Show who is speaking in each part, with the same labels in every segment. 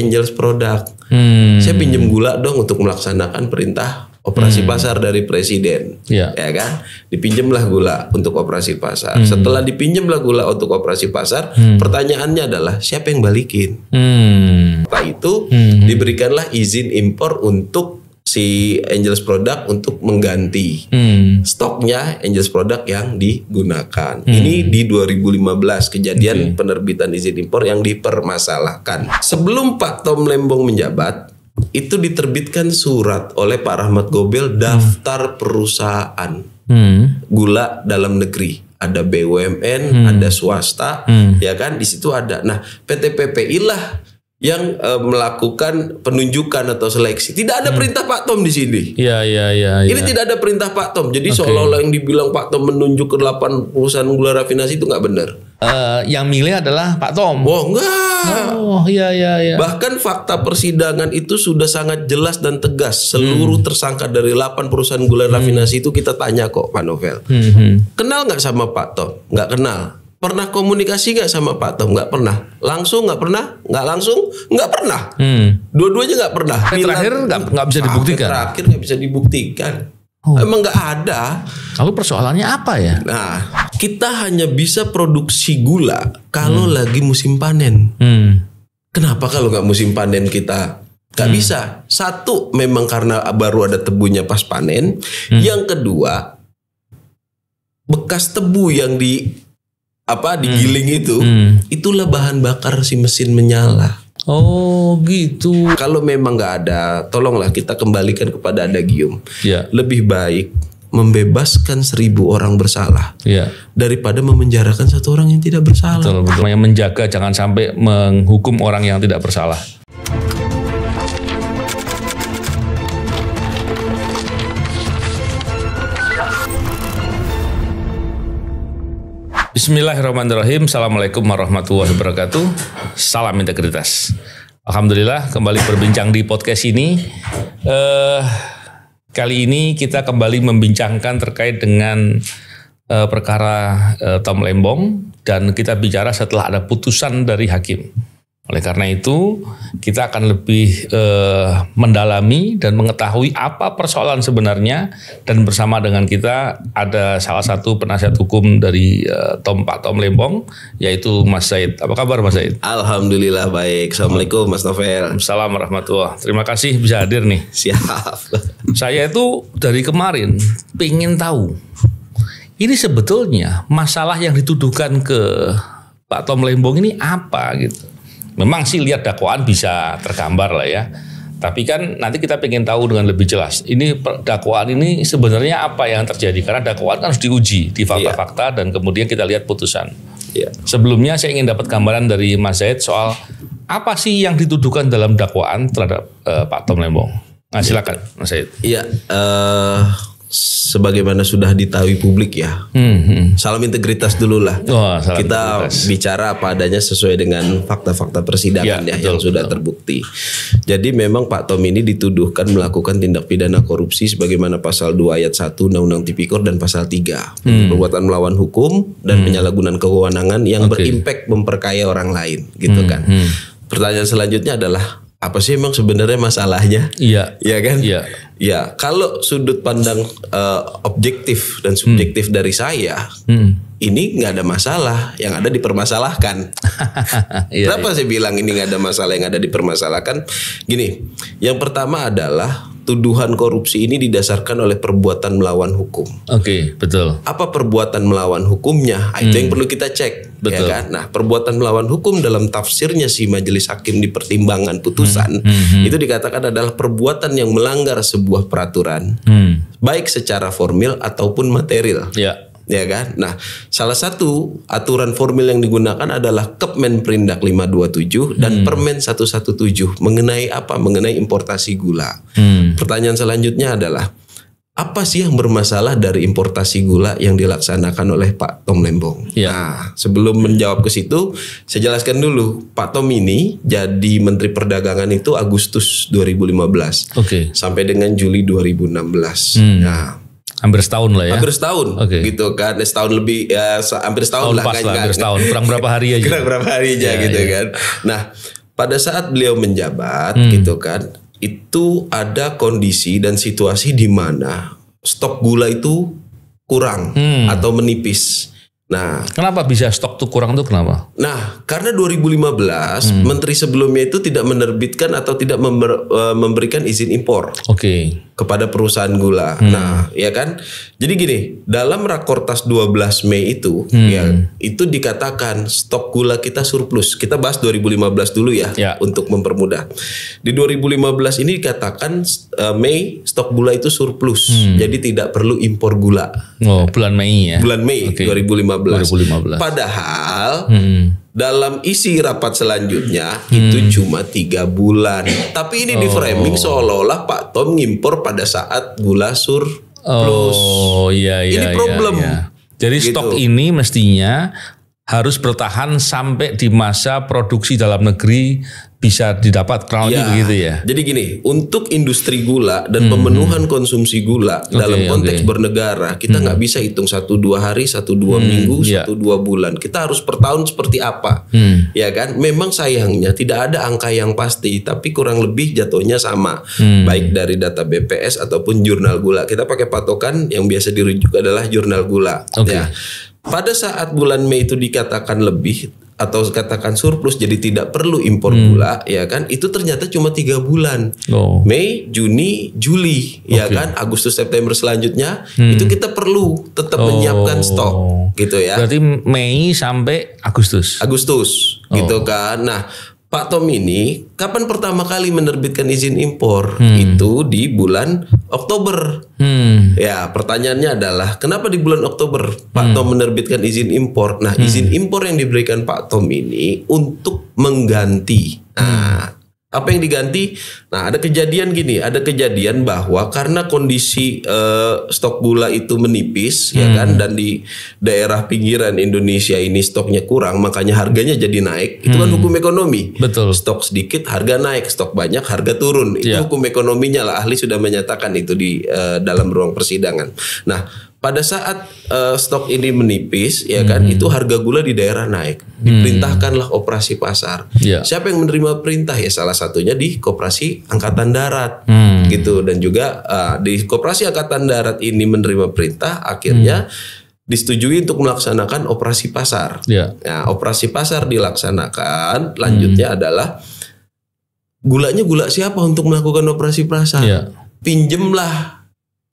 Speaker 1: Angels Product. Saya pinjam gula dong untuk melaksanakan perintah operasi pasar dari presiden, ya kan? Dipinjamlah gula untuk operasi pasar. Setelah dipinjamlah gula untuk operasi pasar, pertanyaannya adalah siapa yang balikin? Setelah itu diberikanlah izin impor untuk si Angels Product untuk mengganti stoknya Angels Product yang digunakan. Ini di 2015 kejadian penerbitan izin impor yang dipermasalahkan. Sebelum Pak Tom Lembong menjabat, itu diterbitkan surat oleh Pak Rahmat Gobel daftar perusahaan gula dalam negeri. Ada BUMN, ada swasta, ya kan? Di situ ada. Nah, PT PPI lah yang melakukan penunjukan atau seleksi. Tidak ada perintah Pak Tom di sini.
Speaker 2: Iya.
Speaker 1: Ini tidak ada perintah Pak Tom. Jadi seolah-olah yang dibilang Pak Tom menunjuk ke 8 perusahaan gula rafinasi itu nggak benar.
Speaker 2: Yang milih adalah Pak Tom.
Speaker 1: Oh enggak.
Speaker 2: Oh iya.
Speaker 1: Bahkan fakta persidangan itu sudah sangat jelas dan tegas. Seluruh tersangka dari 8 perusahaan gula rafinasi itu kita tanya kok Pak Novel. Kenal nggak sama Pak Tom? Nggak kenal. Pernah komunikasi nggak sama Pak Tom? Nggak pernah. Langsung nggak pernah? Nggak langsung? Nggak pernah. Dua-duanya nggak pernah.
Speaker 2: Terakhir nggak bisa dibuktikan.
Speaker 1: Terakhir nggak bisa dibuktikan. Emang nggak ada.
Speaker 2: Lalu persoalannya apa ya?
Speaker 1: Nah, kita hanya bisa produksi gula kalau lagi musim panen. Kenapa kalau nggak musim panen kita nggak bisa? Satu, memang karena baru ada tebunya pas panen. Yang kedua, bekas tebu yang digiling itu, itulah bahan bakar si mesin menyala.
Speaker 2: Oh gitu.
Speaker 1: Kalau memang nggak ada, tolonglah kita kembalikan kepada adagium. Lebih baik membebaskan 1000 orang bersalah daripada memenjarakan 1 orang yang tidak bersalah.
Speaker 2: Betul. Yang menjaga jangan sampai menghukum orang yang tidak bersalah. Bismillahirrahmanirrahim. Assalamualaikum warahmatullahi wabarakatuh. Salam integritas. Alhamdulillah kembali berbincang di podcast ini. Kali ini kita kembali membincangkan terkait dengan perkara Tom Lembong, dan kita bicara setelah ada putusan dari hakim. Oleh karena itu kita akan lebih mendalami dan mengetahui apa persoalan sebenarnya, dan bersama dengan kita ada salah satu penasihat hukum dari Pak Tom Lembong, yaitu Mas Said. Apa kabar Mas Said?
Speaker 1: Alhamdulillah baik. Assalamualaikum Mas Novel.
Speaker 2: Assalamualaikum warahmatullahi. Terima kasih bisa hadir nih.
Speaker 1: Siap. Saya
Speaker 2: itu dari kemarin pengen tahu ini sebetulnya masalah yang dituduhkan ke Pak Tom Lembong ini apa gitu. Memang sih lihat dakwaan bisa tergambar lah ya. Tapi kan nanti kita pengen tahu dengan lebih jelas. Ini dakwaan ini sebenarnya apa yang terjadi. Karena dakwaan kan harus diuji di fakta-fakta dan kemudian kita lihat putusan. Sebelumnya saya ingin dapat gambaran dari Mas Zaid soal apa sih yang dituduhkan dalam dakwaan terhadap Pak Tom Lembong. Nah silakan Mas Zaid.
Speaker 1: Iya. Sebagaimana sudah diketahui publik ya, salam integritas dulu lah. Kita bicara apa adanya sesuai dengan fakta-fakta persidangan yang sudah terbukti. Jadi memang Pak Tom ini dituduhkan melakukan tindak pidana korupsi sebagaimana pasal 2 ayat 1 Undang-Undang Tipikor dan pasal 3 perbuatan melawan hukum dan penyalahgunaan kewenangan yang berimpak memperkaya orang lain, gitu kan. Pertanyaan selanjutnya adalah apa sih emang sebenarnya masalahnya? Iya kan? Iya. Kalau sudut pandang objektif dan subjektif dari saya, ini nggak ada masalah, yang ada dipermasalahkan. Kenapa saya bilang ini nggak ada masalah, yang ada dipermasalahkan? Gini, yang pertama adalah tuduhan korupsi ini didasarkan oleh perbuatan melawan hukum.
Speaker 2: Betul.
Speaker 1: Apa perbuatan melawan hukumnya? Itu yang perlu kita cek.
Speaker 2: Betul.
Speaker 1: Ya kan? Nah, perbuatan melawan hukum dalam tafsirnya si majelis hakim di pertimbangan putusan itu dikatakan adalah perbuatan yang melanggar sebuah peraturan, baik secara formil ataupun material. Ya kan? Nah, salah satu aturan formil yang digunakan adalah Kepmen Perindak 527 dan Permen 117 mengenai apa? Mengenai importasi gula. Pertanyaan selanjutnya adalah apa sih yang bermasalah dari importasi gula yang dilaksanakan oleh Pak Tom Lembong? Nah, sebelum menjawab ke situ, saya jelaskan dulu. Pak Tom ini jadi Menteri Perdagangan itu Agustus 2015 sampai dengan Juli 2016. Nah,
Speaker 2: hampir setahun lah ya.
Speaker 1: Hampir setahun gitu kan. Setahun lebih ya, hampir setahun lah.
Speaker 2: Hampir setahun. Kurang berapa hari aja.
Speaker 1: Kurang berapa hari aja gitu kan. Nah, pada saat beliau menjabat gitu kan, itu ada kondisi dan situasi di mana stok gula itu kurang atau menipis. Nah,
Speaker 2: kenapa bisa stok tuh kurang tuh kenapa?
Speaker 1: Nah, karena 2015 menteri sebelumnya itu tidak menerbitkan atau tidak memberikan izin impor. Kepada perusahaan gula. Nah, ya kan? Jadi gini, dalam Rakortas 12 Mei itu ya, itu dikatakan stok gula kita surplus. Kita bahas 2015 dulu ya untuk mempermudah. Di 2015 ini dikatakan Mei stok gula itu surplus. Jadi tidak perlu impor gula.
Speaker 2: Oh, bulan Mei ya.
Speaker 1: Bulan Mei 2015. Padahal dalam isi rapat selanjutnya itu cuma 3 bulan. Tapi ini di framing seolah-olah Pak Tom ngimpor pada saat gula surplus. Ini problem.
Speaker 2: Jadi stok ini mestinya harus bertahan sampai di masa produksi dalam negeri bisa didapat kurang lebih begitu ya.
Speaker 1: Jadi gini, untuk industri gula dan pemenuhan konsumsi gula dalam konteks bernegara, kita nggak bisa hitung 1-2 hari, 1-2 minggu, 1-2 bulan. Kita harus per tahun seperti apa, ya kan? Memang sayangnya tidak ada angka yang pasti, tapi kurang lebih jatuhnya sama, baik dari data BPS ataupun jurnal gula. Kita pakai patokan yang biasa dirujuk adalah jurnal gula. Ya. Pada saat bulan Mei itu dikatakan lebih atau katakan surplus, jadi tidak perlu impor gula, ya kan? Itu ternyata cuma 3 bulan. Mei, Juni, Juli, ya kan? Agustus, September selanjutnya itu kita perlu tetap menyiapkan stok, gitu ya.
Speaker 2: Berarti Mei sampai Agustus.
Speaker 1: Gitu kan. Nah, Pak Tom ini kapan pertama kali menerbitkan izin impor? Itu di bulan Oktober. Ya, pertanyaannya adalah kenapa di bulan Oktober Pak Tom menerbitkan izin impor? Nah, izin impor yang diberikan Pak Tom ini untuk mengganti. Nah, apa yang diganti? Nah, ada kejadian bahwa karena kondisi stok gula itu menipis, ya kan, dan di daerah pinggiran Indonesia ini stoknya kurang, makanya harganya jadi naik. Itu kan hukum ekonomi.
Speaker 2: Betul.
Speaker 1: Stok sedikit harga naik, stok banyak harga turun. Itu hukum ekonominya lah. Ahli sudah menyatakan itu di dalam ruang persidangan. Nah, pada saat stok ini menipis, ya kan, itu harga gula di daerah naik. Diperintahkanlah operasi pasar. Siapa yang menerima perintah? Ya salah satunya di Koperasi Angkatan Darat, gitu. Dan juga di Koperasi Angkatan Darat ini menerima perintah, akhirnya disetujui untuk melaksanakan operasi pasar. Nah, operasi pasar dilaksanakan. Lanjutnya adalah gulanya gula siapa untuk melakukan operasi pasar? Pinjemlah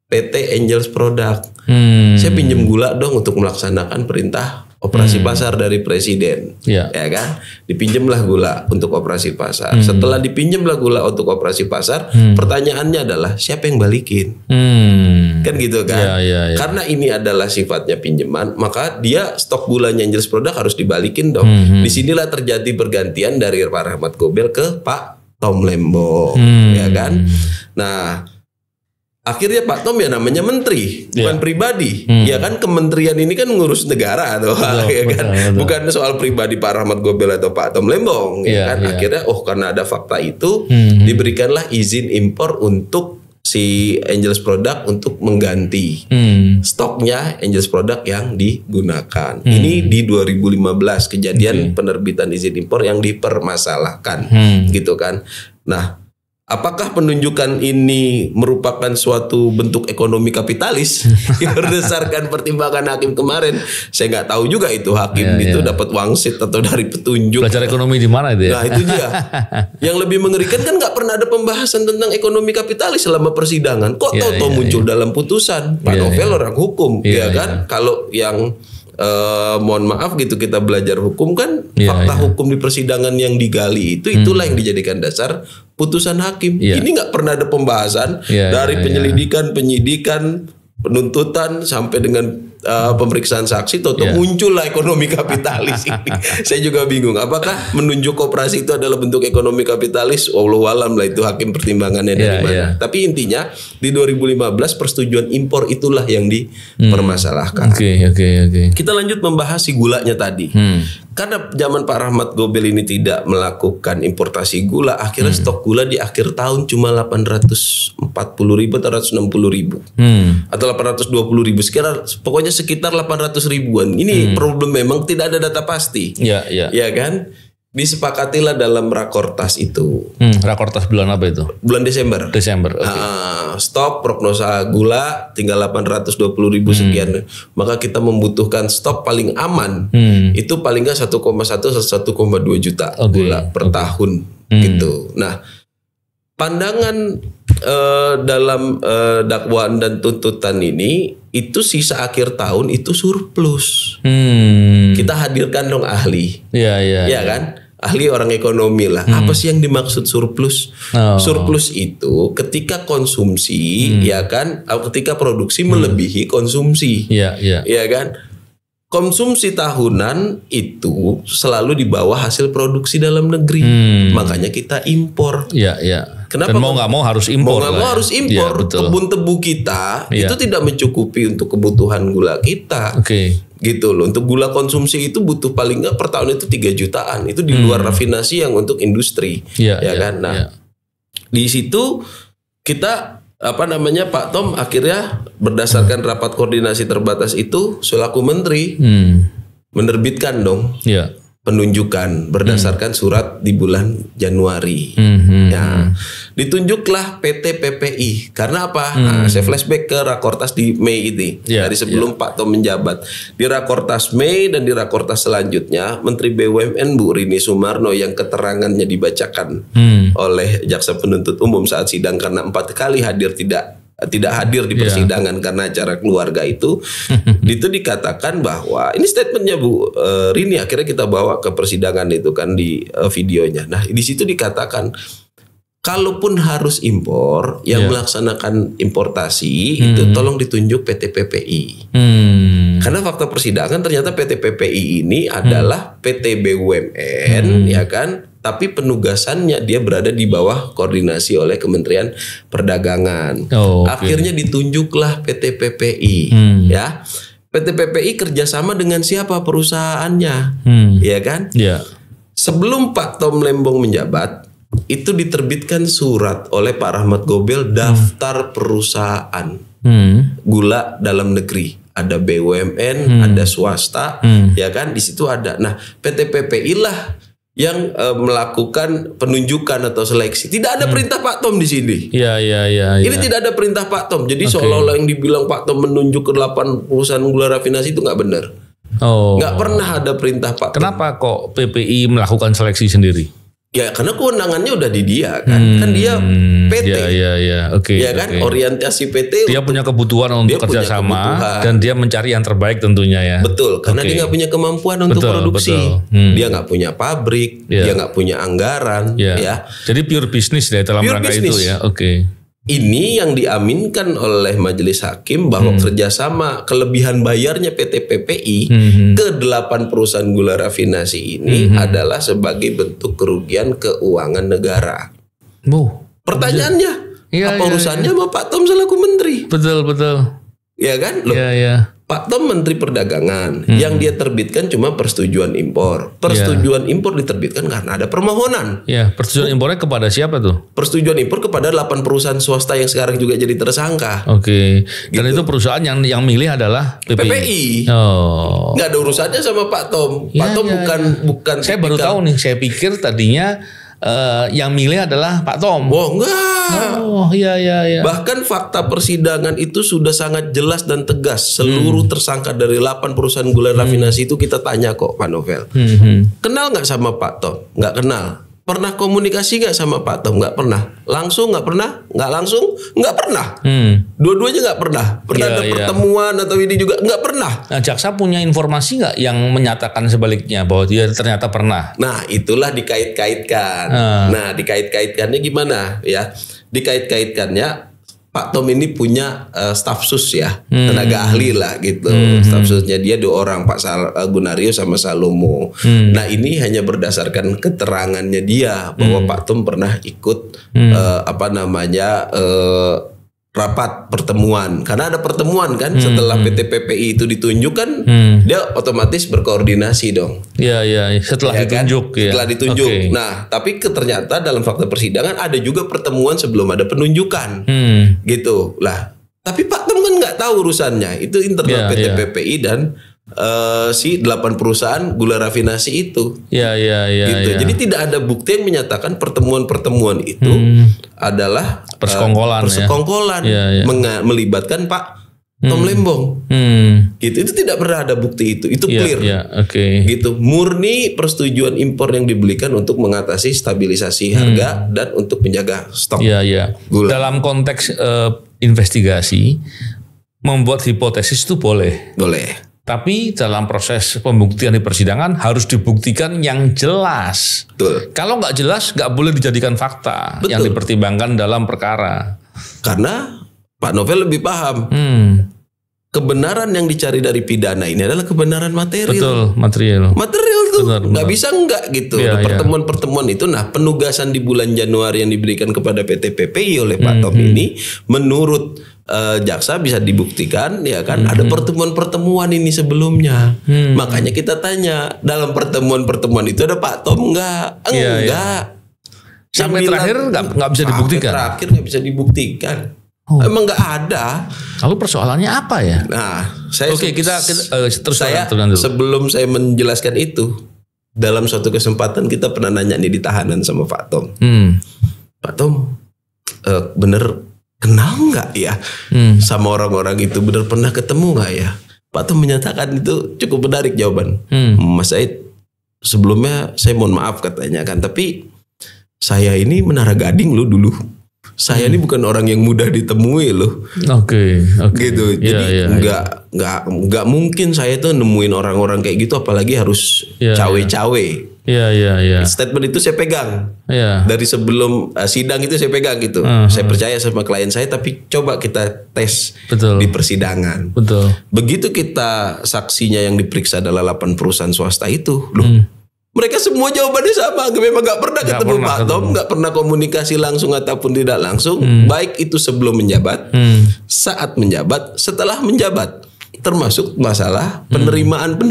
Speaker 1: PT Angels Product. Saya pinjam gula dong untuk melaksanakan perintah operasi pasar dari presiden, ya kan? Dipinjamlah gula untuk operasi pasar. Setelah dipinjamlah gula untuk operasi pasar, pertanyaannya adalah siapa yang balikin? Kan gitu kan? Karena ini adalah sifatnya pinjaman, maka dia stok gulanya Angels Product harus dibalikin dong. Disinilah terjadi pergantian dari Pak Rahmat Gobel ke Pak Tom Lembong, ya kan? Nah, akhirnya Pak Tom ya namanya menteri, bukan pribadi. Ya kan, kementerian ini kan ngurus negara tuh, ya kan. Bukan soal pribadi Pak Rahmat Gobel atau Pak Tom Lembong, ya kan. Akhirnya karena ada fakta itu, diberikanlah izin impor untuk si Angels Product untuk mengganti stoknya Angels Product yang digunakan. Ini di 2015 kejadian penerbitan izin impor yang dipermasalahkan, gitu kan. Nah, apakah penunjukan ini merupakan suatu bentuk ekonomi kapitalis berdasarkan pertimbangan hakim kemarin? Saya nggak tahu juga itu hakim itu dapat wangsit atau dari petunjuk.
Speaker 2: Belajar ekonomi di mana itu ya?
Speaker 1: Nah, itu dia. Yang lebih mengerikan kan nggak pernah ada pembahasan tentang ekonomi kapitalis selama persidangan. Kok tahu muncul dalam putusan? Pak Novel orang hukum, ya kan? Kalau yang mohon maaf gitu, kita belajar hukum kan, fakta hukum di persidangan yang digali itulah yang dijadikan dasar putusan hakim. Ini nggak pernah ada pembahasan dari penyelidikan, penyidikan, penuntutan sampai dengan pemeriksaan saksi, muncullah ekonomi kapitalis ini. Saya juga bingung, apakah menunjuk koperasi itu adalah bentuk ekonomi kapitalis? Wallahu alam lah, itu hakim pertimbangannya dari mana. Tapi intinya di 2015 persetujuan impor itulah yang dipermasalahkan. Kita lanjut membahas si gulanya tadi. Karena zaman Pak Rahmat Gobel ini tidak melakukan importasi gula, akhirnya stok gula di akhir tahun cuma 840.000 atau 160.000 atau 820.000, pokoknya sekitar 800 ribuan. Ini problem, memang tidak ada data pasti, ya kan? disepakatilah dalam rakortas itu.
Speaker 2: Rakortas bulan apa itu?
Speaker 1: Bulan Desember.
Speaker 2: Okay.
Speaker 1: Stok prognosa gula tinggal 820.000 sekian. Maka kita membutuhkan stok paling aman itu paling nggak 1,1 1,2 juta gula per tahun gitu. Nah, pandangan dalam dakwaan dan tuntutan ini itu sisa akhir tahun itu surplus. Kita hadirkan dong ahli. Iya kan? Ahli orang ekonomi lah. Apa sih yang dimaksud surplus? Surplus itu ketika konsumsi, ya kan? Ketika produksi melebihi konsumsi. Ya kan? Konsumsi tahunan itu selalu di bawah hasil produksi dalam negeri. Makanya kita impor. Kenapa?
Speaker 2: Dan mau nggak mau harus impor.
Speaker 1: Mau nggak mau harus impor. Kebun tebu kita itu tidak mencukupi untuk kebutuhan gula kita. Gitu loh. Untuk gula konsumsi itu butuh paling nggak per tahun itu 3 jutaan. Itu di luar rafinasi yang untuk industri. Kan? Nah, di situ kita Pak Tom akhirnya berdasarkan rapat koordinasi terbatas itu selaku menteri menerbitkan dong penunjukan berdasarkan surat di bulan Januari. Ya, ditunjuklah PT PPI karena apa? Saya flashback ke rakortas di Mei ini dari sebelum Pak Tom menjabat. Di rakortas Mei dan di rakortas selanjutnya Menteri BUMN Bu Rini Sumarno yang keterangannya dibacakan oleh jaksa penuntut umum saat sidang karena 4 kali hadir tidak hadir di persidangan karena acara keluarga itu dikatakan bahwa ini statementnya Bu Rini akhirnya kita bawa ke persidangan itu kan di videonya. Nah, di situ dikatakan kalaupun harus impor yang melaksanakan importasi itu tolong ditunjuk PT PPI. Karena fakta persidangan ternyata PT PPI ini adalah PT BUMN ya kan, tapi penugasannya dia berada di bawah koordinasi oleh Kementerian Perdagangan. Akhirnya ditunjuklah PT PPI ya. PT PPI kerjasama dengan siapa perusahaannya ya kan? Sebelum Pak Tom Lembong menjabat itu diterbitkan surat oleh Pak Rahmat Gobel daftar perusahaan gula dalam negeri. Ada BUMN, ada swasta, ya kan? Di situ ada. Nah, PT PPI lah yang melakukan penunjukan atau seleksi. Tidak ada perintah Pak Tom di sini. Ini tidak ada perintah Pak Tom. Jadi seolah-olah yang dibilang Pak Tom menunjuk ke 8 perusahaan gula rafinasi itu nggak benar. Nggak pernah ada perintah Pak Tom.
Speaker 2: Kenapa kok PPI melakukan seleksi sendiri?
Speaker 1: Ya karena kewenangannya udah di dia kan. Kan dia PT. Ya kan orientasi PT.
Speaker 2: Dia punya kebutuhan untuk kerjasama dan dia mencari yang terbaik tentunya ya.
Speaker 1: Betul. Karena dia nggak punya kemampuan untuk produksi. Dia nggak punya pabrik. Dia nggak punya anggaran. Ya.
Speaker 2: Jadi pure bisnis deh dalam rangka itu ya.
Speaker 1: Ini yang diaminkan oleh majelis hakim bahwa kerjasama kelebihan bayarnya PT PPI ke 8 perusahaan gula rafinasi ini adalah sebagai bentuk kerugian keuangan negara. Pertanyaannya, apa urusannya sama Pak Tom selaku menteri?
Speaker 2: Betul.
Speaker 1: Ya kan? Loh, Pak Tom Menteri Perdagangan yang dia terbitkan cuma persetujuan impor. Persetujuan impor diterbitkan karena ada permohonan.
Speaker 2: Persetujuan impornya kepada siapa tuh?
Speaker 1: Persetujuan impor kepada 8 perusahaan swasta yang sekarang juga jadi tersangka.
Speaker 2: Dan itu perusahaan yang milih adalah PPI.
Speaker 1: Nggak ada urusannya sama Pak Tom. Pak Tom bukan.
Speaker 2: Saya baru tahu nih. Saya pikir tadinya yang milih adalah Pak Tom.
Speaker 1: Enggak.
Speaker 2: Iya.
Speaker 1: Bahkan fakta persidangan itu sudah sangat jelas dan tegas. Seluruh tersangka dari 8 perusahaan gula rafinasi itu kita tanya kok Pak Novel. Kenal nggak sama Pak Tom? Nggak kenal. Pernah komunikasi nggak sama Pak Tom? Nggak pernah. Langsung nggak pernah? Nggak langsung? Nggak pernah. Dua-duanya nggak pernah. Ada pertemuan atau ini juga nggak pernah.
Speaker 2: Nah, jaksa punya informasi nggak yang menyatakan sebaliknya bahwa dia ternyata pernah?
Speaker 1: Nah, itulah dikait-kaitkan. Nah, dikait-kaitkannya gimana ya? Dikait-kaitkannya Pak Tom ini punya staf sus ya, tenaga ahli lah gitu. Staf susnya dia 2 orang, Pak Gunario sama Salomo. Nah ini hanya berdasarkan keterangannya dia bahwa Pak Tom pernah ikut rapat pertemuan. Karena ada pertemuan kan setelah PT PPI itu ditunjukkan, dia otomatis berkoordinasi dong.
Speaker 2: Setelah ditunjuk.
Speaker 1: Kan? Setelah ditunjuk. Nah, tapi ternyata dalam fakta persidangan ada juga pertemuan sebelum ada penunjukan. Gitu. Lah, tapi Pak Tom kan nggak tahu urusannya. Itu internal PT PPI dan si 8 perusahaan gula rafinasi itu.
Speaker 2: Iya.
Speaker 1: Gitu. Jadi tidak ada bukti yang menyatakan pertemuan-pertemuan itu adalah persekongkolan melibatkan Pak Tom Lembong. Gitu. Itu tidak pernah ada bukti itu. Itu clear. Gitu. Murni persetujuan impor yang dibelikan untuk mengatasi stabilisasi harga dan untuk menjaga stok gula.
Speaker 2: Dalam konteks investigasi membuat hipotesis itu boleh. Tapi dalam proses pembuktian di persidangan harus dibuktikan yang jelas.
Speaker 1: Betul.
Speaker 2: Kalau nggak jelas, nggak boleh dijadikan fakta yang dipertimbangkan dalam perkara.
Speaker 1: Karena Pak Novel lebih paham. Kebenaran yang dicari dari pidana ini adalah kebenaran material.
Speaker 2: Betul, material.
Speaker 1: Material tuh nggak bisa enggak gitu.
Speaker 2: Ya,
Speaker 1: pertemuan-pertemuan itu, nah penugasan di bulan Januari yang diberikan kepada PT PPI oleh Pak Tom ini, menurut jaksa bisa dibuktikan, ya kan? Ada pertemuan-pertemuan ini sebelumnya. Makanya kita tanya, dalam pertemuan-pertemuan itu ada Pak Tom enggak? Enggak.
Speaker 2: Sampai terakhir nggak bisa dibuktikan.
Speaker 1: Terakhir nggak bisa dibuktikan. Emang nggak ada.
Speaker 2: Lalu persoalannya apa ya?
Speaker 1: Nah, saya sebelum saya menjelaskan itu, dalam suatu kesempatan kita pernah nanya nih di tahanan sama Pak Tom. Pak Tom, bener kenal nggak ya sama orang-orang itu? Bener pernah ketemu nggak ya? Pak Tom menyatakan itu cukup menarik jawaban. Mas Said, sebelumnya saya mohon maaf katanya kan, tapi saya ini Menara Gading loh dulu. Saya ini bukan orang yang mudah ditemui loh. Oke. Gitu. Jadi nggak mungkin saya tuh nemuin orang-orang kayak gitu, apalagi harus cawe-cawe.
Speaker 2: Iya.
Speaker 1: Statement itu saya pegang. Dari sebelum sidang itu saya pegang gitu. Saya percaya sama klien saya, tapi coba kita tes di persidangan. Begitu kita saksinya yang diperiksa adalah 8 perusahaan swasta itu, loh. Mereka semua jawabannya sama. Memang gak pernah ketemu Pak Tom, gak pernah komunikasi langsung ataupun tidak langsung. Baik itu sebelum menjabat, saat menjabat, setelah menjabat. Termasuk masalah penerimaan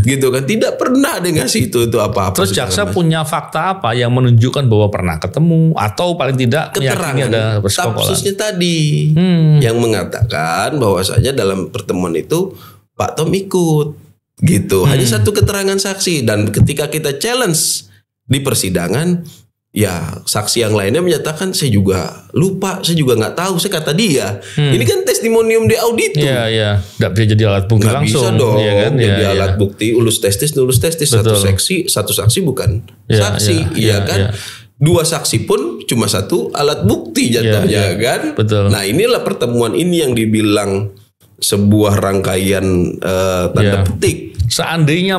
Speaker 1: gitu kan. Tidak pernah ada ngasih itu apa-apa.
Speaker 2: Terus jaksa punya fakta apa yang menunjukkan bahwa pernah ketemu, atau paling tidak
Speaker 1: keterangan ada tapsusnya tadi yang mengatakan bahwasanya dalam pertemuan itu Pak Tom ikut. Gitu, hanya satu keterangan saksi, dan ketika kita challenge di persidangan, ya saksi yang lainnya menyatakan saya juga lupa, saya juga nggak tahu, saya kata dia. Ini kan testimonium di auditum.
Speaker 2: Iya, nggak bisa jadi alat bukti
Speaker 1: nggak
Speaker 2: langsung.
Speaker 1: Bisa dong, ya kan? Jadi alat bukti ulus testis. Satu saksi bukan saksi, iya kan? Dua saksi pun cuma satu alat bukti jatuhnya kan.
Speaker 2: Betul.
Speaker 1: Nah inilah pertemuan ini yang dibilang sebuah rangkaian tanda petik.
Speaker 2: Seandainya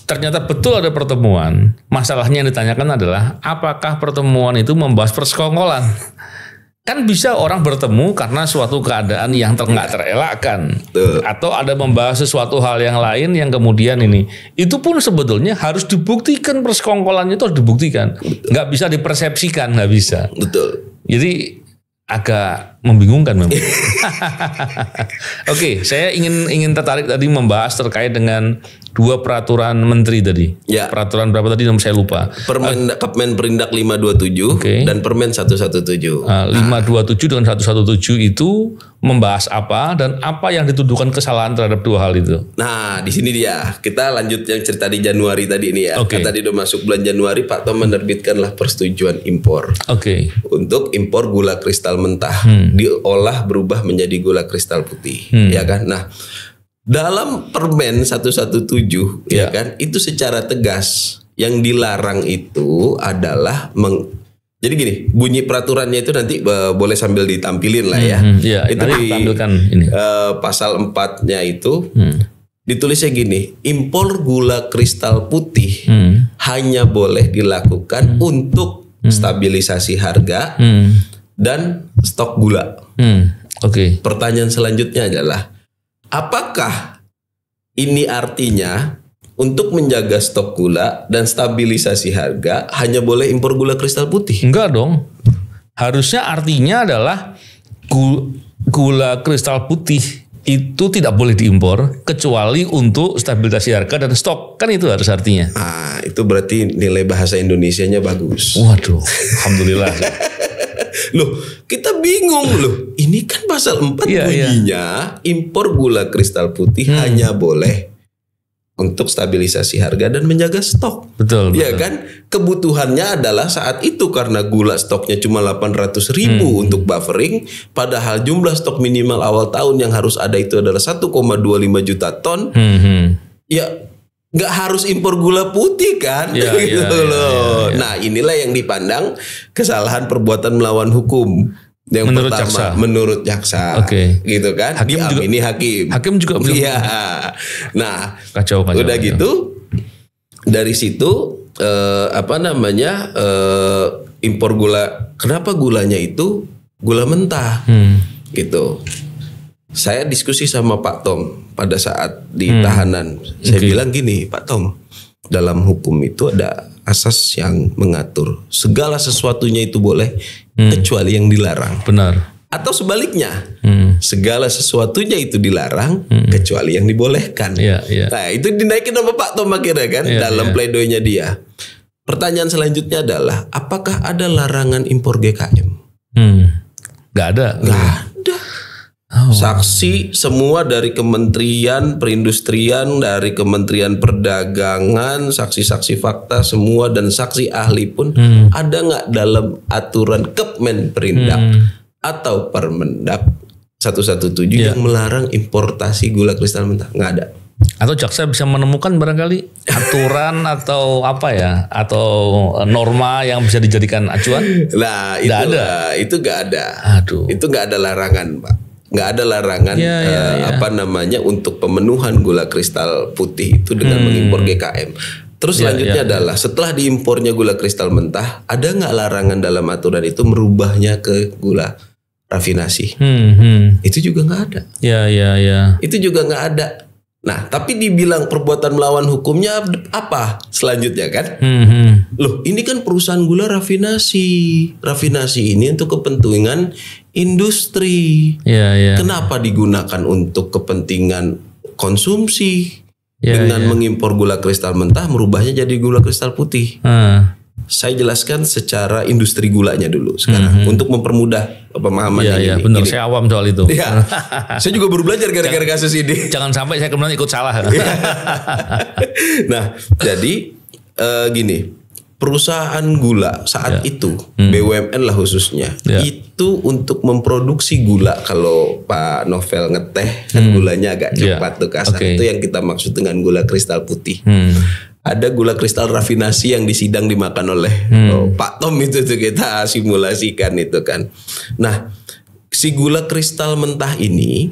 Speaker 2: ternyata betul ada pertemuan, masalahnya yang ditanyakan adalah apakah pertemuan itu membahas persekongkolan. Kan bisa orang bertemu karena suatu keadaan yang nggak terelakkan, atau ada membahas sesuatu hal yang lain yang kemudian itu pun sebetulnya harus dibuktikan, persekongkolannya itu harus dibuktikan. Nggak bisa dipersepsikan, nggak bisa.
Speaker 1: Betul.
Speaker 2: Jadi agak membingungkan memang. Oke, saya ingin tertarik tadi membahas terkait dengan 2 peraturan menteri tadi.
Speaker 1: Ya.
Speaker 2: Peraturan berapa tadi nomor saya lupa.
Speaker 1: Permen Perindak 527 dan Permen 117.
Speaker 2: 527 dengan 117 itu membahas apa dan apa yang dituduhkan kesalahan terhadap 2 hal itu.
Speaker 1: Nah, di sini dia. Kita lanjut yang cerita di Januari tadi ini ya. Kan tadi udah masuk bulan Januari, Pak Tom menerbitkanlah persetujuan impor. Untuk impor gula kristal mentah diolah berubah menjadi gula kristal putih, ya kan? Nah, dalam Permen 117 ya kan, itu secara tegas yang dilarang itu adalah jadi gini, bunyi peraturannya itu nanti boleh sambil ditampilin lah ya. Itu ditampilkan ini. Pasal 4-nya itu ditulisnya gini, impor gula kristal putih hanya boleh dilakukan untuk stabilisasi harga dan stok gula. Pertanyaan selanjutnya adalah, apakah ini artinya untuk menjaga stok gula dan stabilisasi harga hanya boleh impor gula kristal putih?
Speaker 2: Enggak dong. Harusnya artinya adalah gula kristal putih itu tidak boleh diimpor kecuali untuk stabilisasi harga dan stok. Kan itu harus artinya.
Speaker 1: Itu berarti nilai bahasa Indonesianya bagus.
Speaker 2: Waduh, alhamdulillah.
Speaker 1: Loh, kita bingung loh. Ini kan pasal 4 bunyinya impor gula kristal putih hanya boleh untuk stabilisasi harga dan menjaga stok.
Speaker 2: Betul.
Speaker 1: Ya kan? Kebutuhannya adalah saat itu karena gula stoknya cuma 800.000 untuk buffering, padahal jumlah stok minimal awal tahun yang harus ada itu adalah 1,25 juta ton. Ya nggak harus impor gula putih kan, gitu loh. Nah, inilah yang dipandang kesalahan perbuatan melawan hukum. Yang menurut pertama, jaksa. Menurut jaksa, gitu kan?
Speaker 2: Hakim
Speaker 1: diamini juga, hakim
Speaker 2: juga belum.
Speaker 1: Iya. Nah,
Speaker 2: kacau,
Speaker 1: udah gitu, dari situ impor gula. Kenapa gulanya itu gula mentah, gitu? Saya diskusi sama Pak Tom pada saat di tahanan. Saya bilang gini, Pak Tom, dalam hukum itu ada asas yang mengatur segala sesuatunya itu boleh kecuali yang dilarang.
Speaker 2: Benar.
Speaker 1: Atau sebaliknya, segala sesuatunya itu dilarang kecuali yang dibolehkan. Nah, itu dinaikin sama Pak Tom akhirnya kan dalam pledoinya dia. Pertanyaan selanjutnya adalah, apakah ada larangan impor GKM?
Speaker 2: Gak ada.
Speaker 1: Gak ada. Saksi semua dari Kementerian Perindustrian, dari Kementerian Perdagangan, saksi-saksi fakta semua dan saksi ahli pun ada nggak dalam aturan Kemenperindak atau Permendak 117 yang melarang importasi gula kristal mentah? Nggak ada.
Speaker 2: Atau jaksa bisa menemukan barangkali aturan atau apa ya, atau norma yang bisa dijadikan acuan?
Speaker 1: Nah, itu nggak ada.
Speaker 2: Aduh.
Speaker 1: Itu nggak ada larangan, Pak. Nggak ada larangan untuk pemenuhan gula kristal putih itu dengan mengimpor GKM. Terus selanjutnya adalah setelah diimpornya gula kristal mentah, ada nggak larangan dalam aturan itu merubahnya ke gula rafinasi? Itu juga nggak ada. Itu juga nggak ada. Nah, tapi dibilang perbuatan melawan hukumnya apa selanjutnya kan? Loh, ini kan perusahaan gula rafinasi. Rafinasi ini untuk kepentingan industri. Kenapa digunakan untuk kepentingan konsumsi? Dengan mengimpor gula kristal mentah, merubahnya jadi gula kristal putih. Saya jelaskan secara industri gulanya dulu sekarang untuk mempermudah pemahaman ini.
Speaker 2: Benar, saya awam soal itu.
Speaker 1: Saya juga baru belajar gara-gara kasus ini.
Speaker 2: Jangan sampai saya kemudian ikut salah.
Speaker 1: Nah, jadi gini, perusahaan gula saat itu BUMN lah khususnya itu untuk memproduksi gula. Kalau Pak Novel ngeteh kan gulanya agak cepat tuh kasar. Itu yang kita maksud dengan gula kristal putih. Ada gula kristal rafinasi yang disidang dimakan oleh Pak Tom itu tuh kita simulasikan itu kan. Nah, si gula kristal mentah ini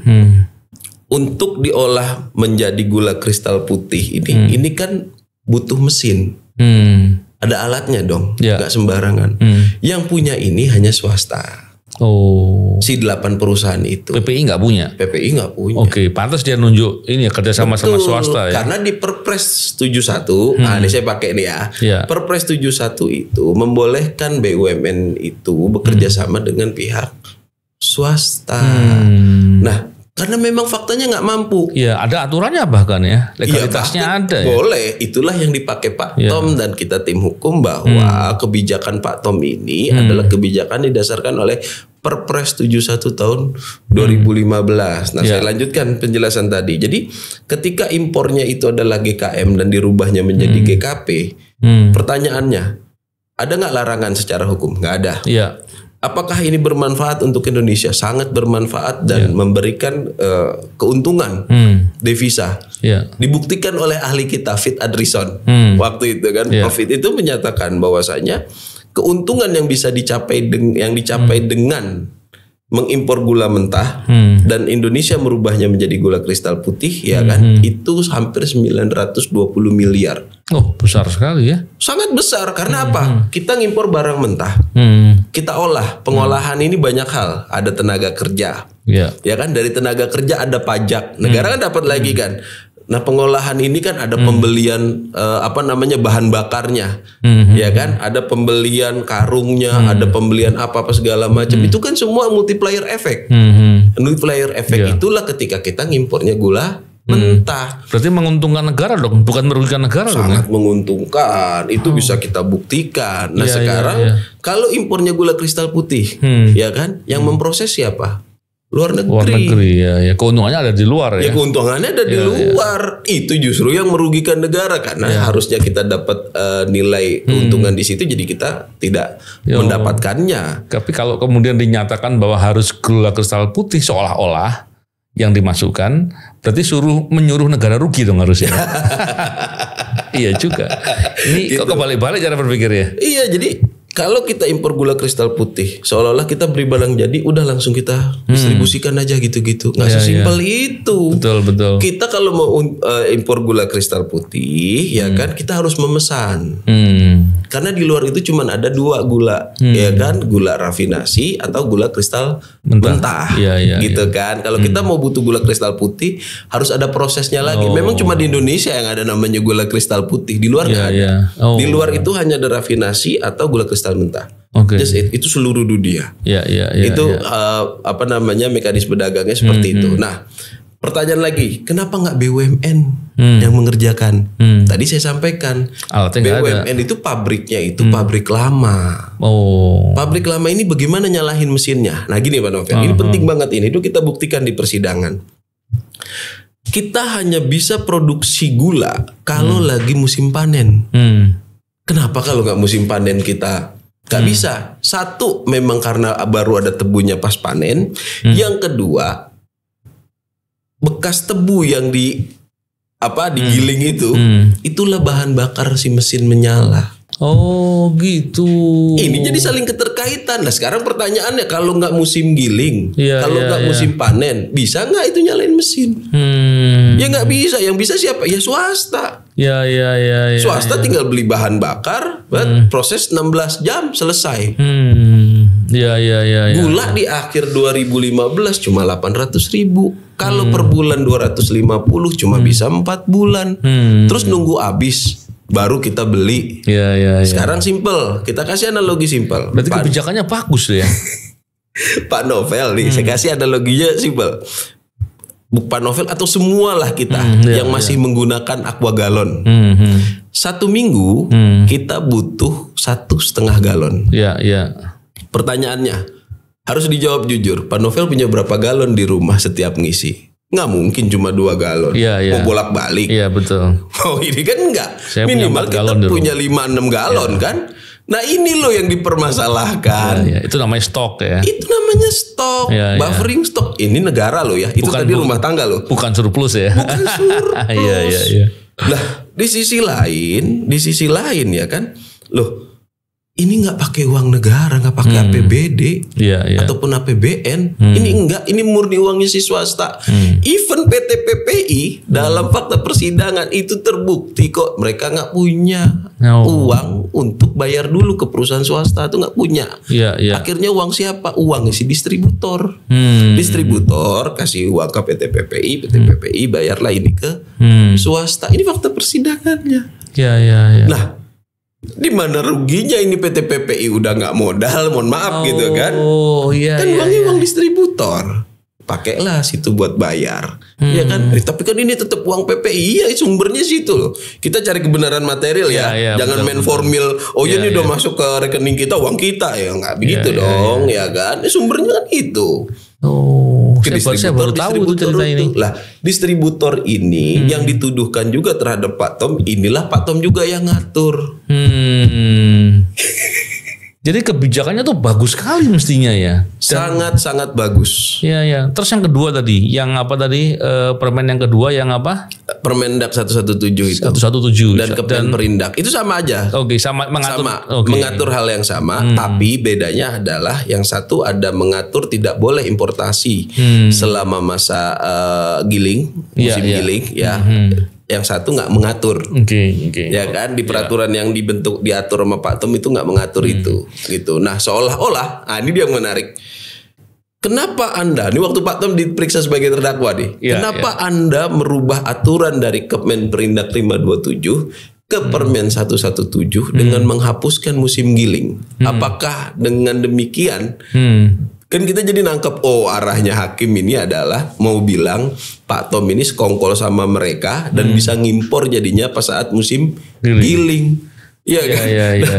Speaker 1: untuk diolah menjadi gula kristal putih ini kan butuh mesin. Ada alatnya dong, nggak sembarangan. Yang punya ini hanya swasta. Si 8 perusahaan itu.
Speaker 2: PPI nggak punya.
Speaker 1: PPI nggak punya.
Speaker 2: Pantas dia nunjuk ini kerjasama sama swasta ya.
Speaker 1: Karena di Perpres 71, nah ini saya pakai ini ya. Perpres 71 itu membolehkan BUMN itu bekerja sama dengan pihak swasta. Nah, karena memang faktanya nggak mampu.
Speaker 2: Ada aturannya bahkan ya. Legalitasnya ada ya.
Speaker 1: Boleh. Itulah yang dipakai Pak Tom dan kita tim hukum bahwa kebijakan Pak Tom ini adalah kebijakan didasarkan oleh Perpres 71 tahun 2015. Nah, saya lanjutkan penjelasan tadi. Jadi, ketika impornya itu adalah GKM dan dirubahnya menjadi GKP, pertanyaannya, ada nggak larangan secara hukum? Nggak ada. Apakah ini bermanfaat untuk Indonesia? Sangat bermanfaat dan memberikan keuntungan devisa. Dibuktikan oleh ahli kita Fit Adrison waktu itu kan. Fit itu menyatakan bahwasanya keuntungan yang bisa dicapai dengan mengimpor gula mentah dan Indonesia merubahnya menjadi gula kristal putih itu hampir 920 miliar.
Speaker 2: Oh, besar sekali ya.
Speaker 1: Sangat besar karena apa? Kita ngimpor barang mentah. Kita olah. Pengolahan ini banyak hal. Ada tenaga kerja. Ya kan, dari tenaga kerja ada pajak. Negara kan dapat lagi kan. Nah, pengolahan ini kan ada pembelian bahan bakarnya, ya kan? Ada pembelian karungnya, ada pembelian apa segala macam. Itu kan semua multiplier efek. Multiplier efek itulah ketika kita ngimpornya gula mentah.
Speaker 2: Berarti menguntungkan negara dong, bukan merugikan negara dong.
Speaker 1: Sangat menguntungkan, itu bisa kita buktikan. Nah sekarang kalau impornya gula kristal putih, ya kan, yang memproses siapa? Luar negeri.
Speaker 2: Ya. Keuntungannya ada di luar ya.
Speaker 1: Keuntungannya ada di luar. Itu justru yang merugikan negara karena harusnya kita dapat nilai keuntungan di situ, jadi kita tidak mendapatkannya.
Speaker 2: Tapi kalau kemudian dinyatakan bahwa harus gula kristal putih seolah-olah yang dimasukkan, berarti menyuruh negara rugi dong harusnya. Iya juga. Ini kok kebalik-balik cara berpikirnya.
Speaker 1: Iya, jadi kalau kita impor gula kristal putih, seolah-olah kita beri barang jadi, udah langsung kita distribusikan aja gitu-gitu. Nggak sesimpel itu.
Speaker 2: Betul.
Speaker 1: Kita kalau mau impor gula kristal putih, ya kan, kita harus memesan. Karena di luar itu cuma ada 2 gula, ya kan, gula rafinasi atau gula kristal mentah. Gitu kan. Kalau kita mau butuh gula kristal putih, harus ada prosesnya lagi. Memang cuma di Indonesia yang ada namanya gula kristal putih. Di luar nggak ada. Di luar itu hanya ada rafinasi atau gula kristal mentah. Itu seluruh dunia. Itu apa namanya, mekanisme dagangnya seperti itu. Nah, pertanyaan lagi, kenapa nggak BUMN yang mengerjakan? Tadi saya sampaikan, BUMN itu pabriknya itu pabrik lama. Pabrik lama ini bagaimana nyalahin mesinnya? Nah gini Pak Novel, ini penting banget ini. Itu kita buktikan di persidangan. Kita hanya bisa produksi gula kalau lagi musim panen. Kenapa kalau nggak musim panen kita nggak bisa? Satu, memang karena baru ada tebunya pas panen. Yang kedua, bekas tebu yang digiling itu, itulah bahan bakar si mesin menyala.
Speaker 2: Oh gitu.
Speaker 1: Ini jadi saling keterkaitan. Nah sekarang pertanyaannya, kalau nggak musim giling, kalau nggak musim panen, bisa nggak itu nyalain mesin? Ya nggak bisa. Yang bisa siapa? Ya swasta. Swasta tinggal beli bahan bakar, proses 16 jam selesai. Gula di akhir 2015 cuma 800.000. Kalau per bulan 250 cuma bisa 4 bulan. Terus nunggu habis baru kita beli. Sekarang simple. Kita kasih analogi simple.
Speaker 2: Berarti kebijakannya bagus ya.
Speaker 1: Pak Novel nih, saya kasih analoginya simple. Pak Novel atau semualah kita yang masih menggunakan aqua galon. 1 minggu kita butuh 1,5 galon. Pertanyaannya harus dijawab jujur. Pak Novel punya berapa galon di rumah setiap ngisi? Nggak mungkin cuma 2 galon. Mau bolak-balik.
Speaker 2: Iya betul.
Speaker 1: Oh ini kan enggak.
Speaker 2: Saya
Speaker 1: minimal kita punya 5-6 galon kan. Nah ini loh yang dipermasalahkan.
Speaker 2: Itu namanya stok ya.
Speaker 1: Itu namanya stok. Buffering stok. Ini negara loh ya. Itu tadi rumah tangga loh.
Speaker 2: Bukan surplus ya.
Speaker 1: Bukan surplus. Nah di sisi lain ya kan. Loh ini nggak pakai uang negara, nggak pakai APBD ataupun APBN. Ini murni uangnya si swasta. Even PT PPI dalam fakta persidangan itu terbukti kok mereka nggak punya uang untuk bayar dulu ke perusahaan swasta, itu nggak punya. Akhirnya uang siapa? Uang si distributor. Distributor kasih uang ke PT PPI bayarlah ini ke swasta. Ini fakta persidangannya. Nah, di mana ruginya ini PT PPI udah nggak modal, mohon maaf gitu kan? Kan uangnya uang distributor, pakailah situ buat bayar, ya kan? Tapi kan ini tetap uang PPI, ya sumbernya situ loh. Kita cari kebenaran material jangan main formil. Ini udah masuk ke rekening kita, uang kita ya nggak begitu dong, ya kan? Sumbernya kan itu.
Speaker 2: Saya baru tahu itu cerita ini.
Speaker 1: Lah, distributor ini yang dituduhkan juga terhadap Pak Tom, inilah Pak Tom juga yang ngatur.
Speaker 2: Jadi kebijakannya tuh bagus sekali mestinya ya.
Speaker 1: Sangat-sangat bagus.
Speaker 2: Terus yang kedua tadi, yang apa tadi? Permen yang kedua yang apa?
Speaker 1: Permendak 117 itu.
Speaker 2: 117
Speaker 1: dan Kemenperindak itu sama aja.
Speaker 2: Sama mengatur.
Speaker 1: Mengatur hal yang sama, tapi bedanya adalah yang satu ada mengatur tidak boleh importasi selama masa giling, musim giling ya. Yang satu nggak mengatur, ya kan, di peraturan yang diatur sama Pak Tom itu nggak mengatur itu, gitu. Nah seolah-olah, ini dia yang menarik. Kenapa Anda, ini waktu Pak Tom diperiksa sebagai terdakwa nih, kenapa Anda merubah aturan dari Kemenperindak 527 ke Permen 117 dengan menghapuskan musim giling? Apakah dengan demikian Kan kita jadi nangkep, arahnya hakim ini adalah mau bilang Pak Tom ini sekongkol sama mereka dan bisa ngimpor jadinya pas saat musim giling. Iya kan?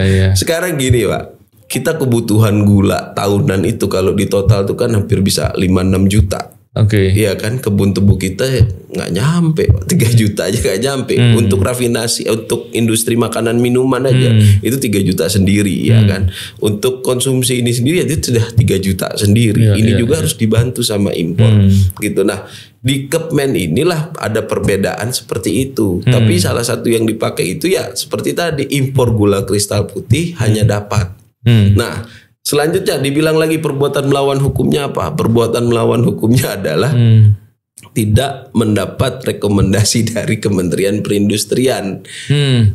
Speaker 2: Iya.
Speaker 1: Sekarang gini Pak, kita kebutuhan gula tahunan itu kalau di total tuh kan hampir bisa 5-6 juta.
Speaker 2: Oke.
Speaker 1: Iya kan, kebun tebu kita nggak nyampe 3 juta aja nggak nyampe. Untuk rafinasi, untuk industri makanan minuman aja itu 3 juta sendiri ya kan. Untuk konsumsi ini sendiri itu sudah 3 juta sendiri. Ini juga harus dibantu sama impor gitu. Nah di Kepmen inilah ada perbedaan seperti itu. Tapi salah satu yang dipakai itu ya seperti tadi, impor gula kristal putih hanya dapat. Nah selanjutnya dibilang lagi perbuatan melawan hukumnya apa? Perbuatan melawan hukumnya adalah tidak mendapat rekomendasi dari Kementerian Perindustrian.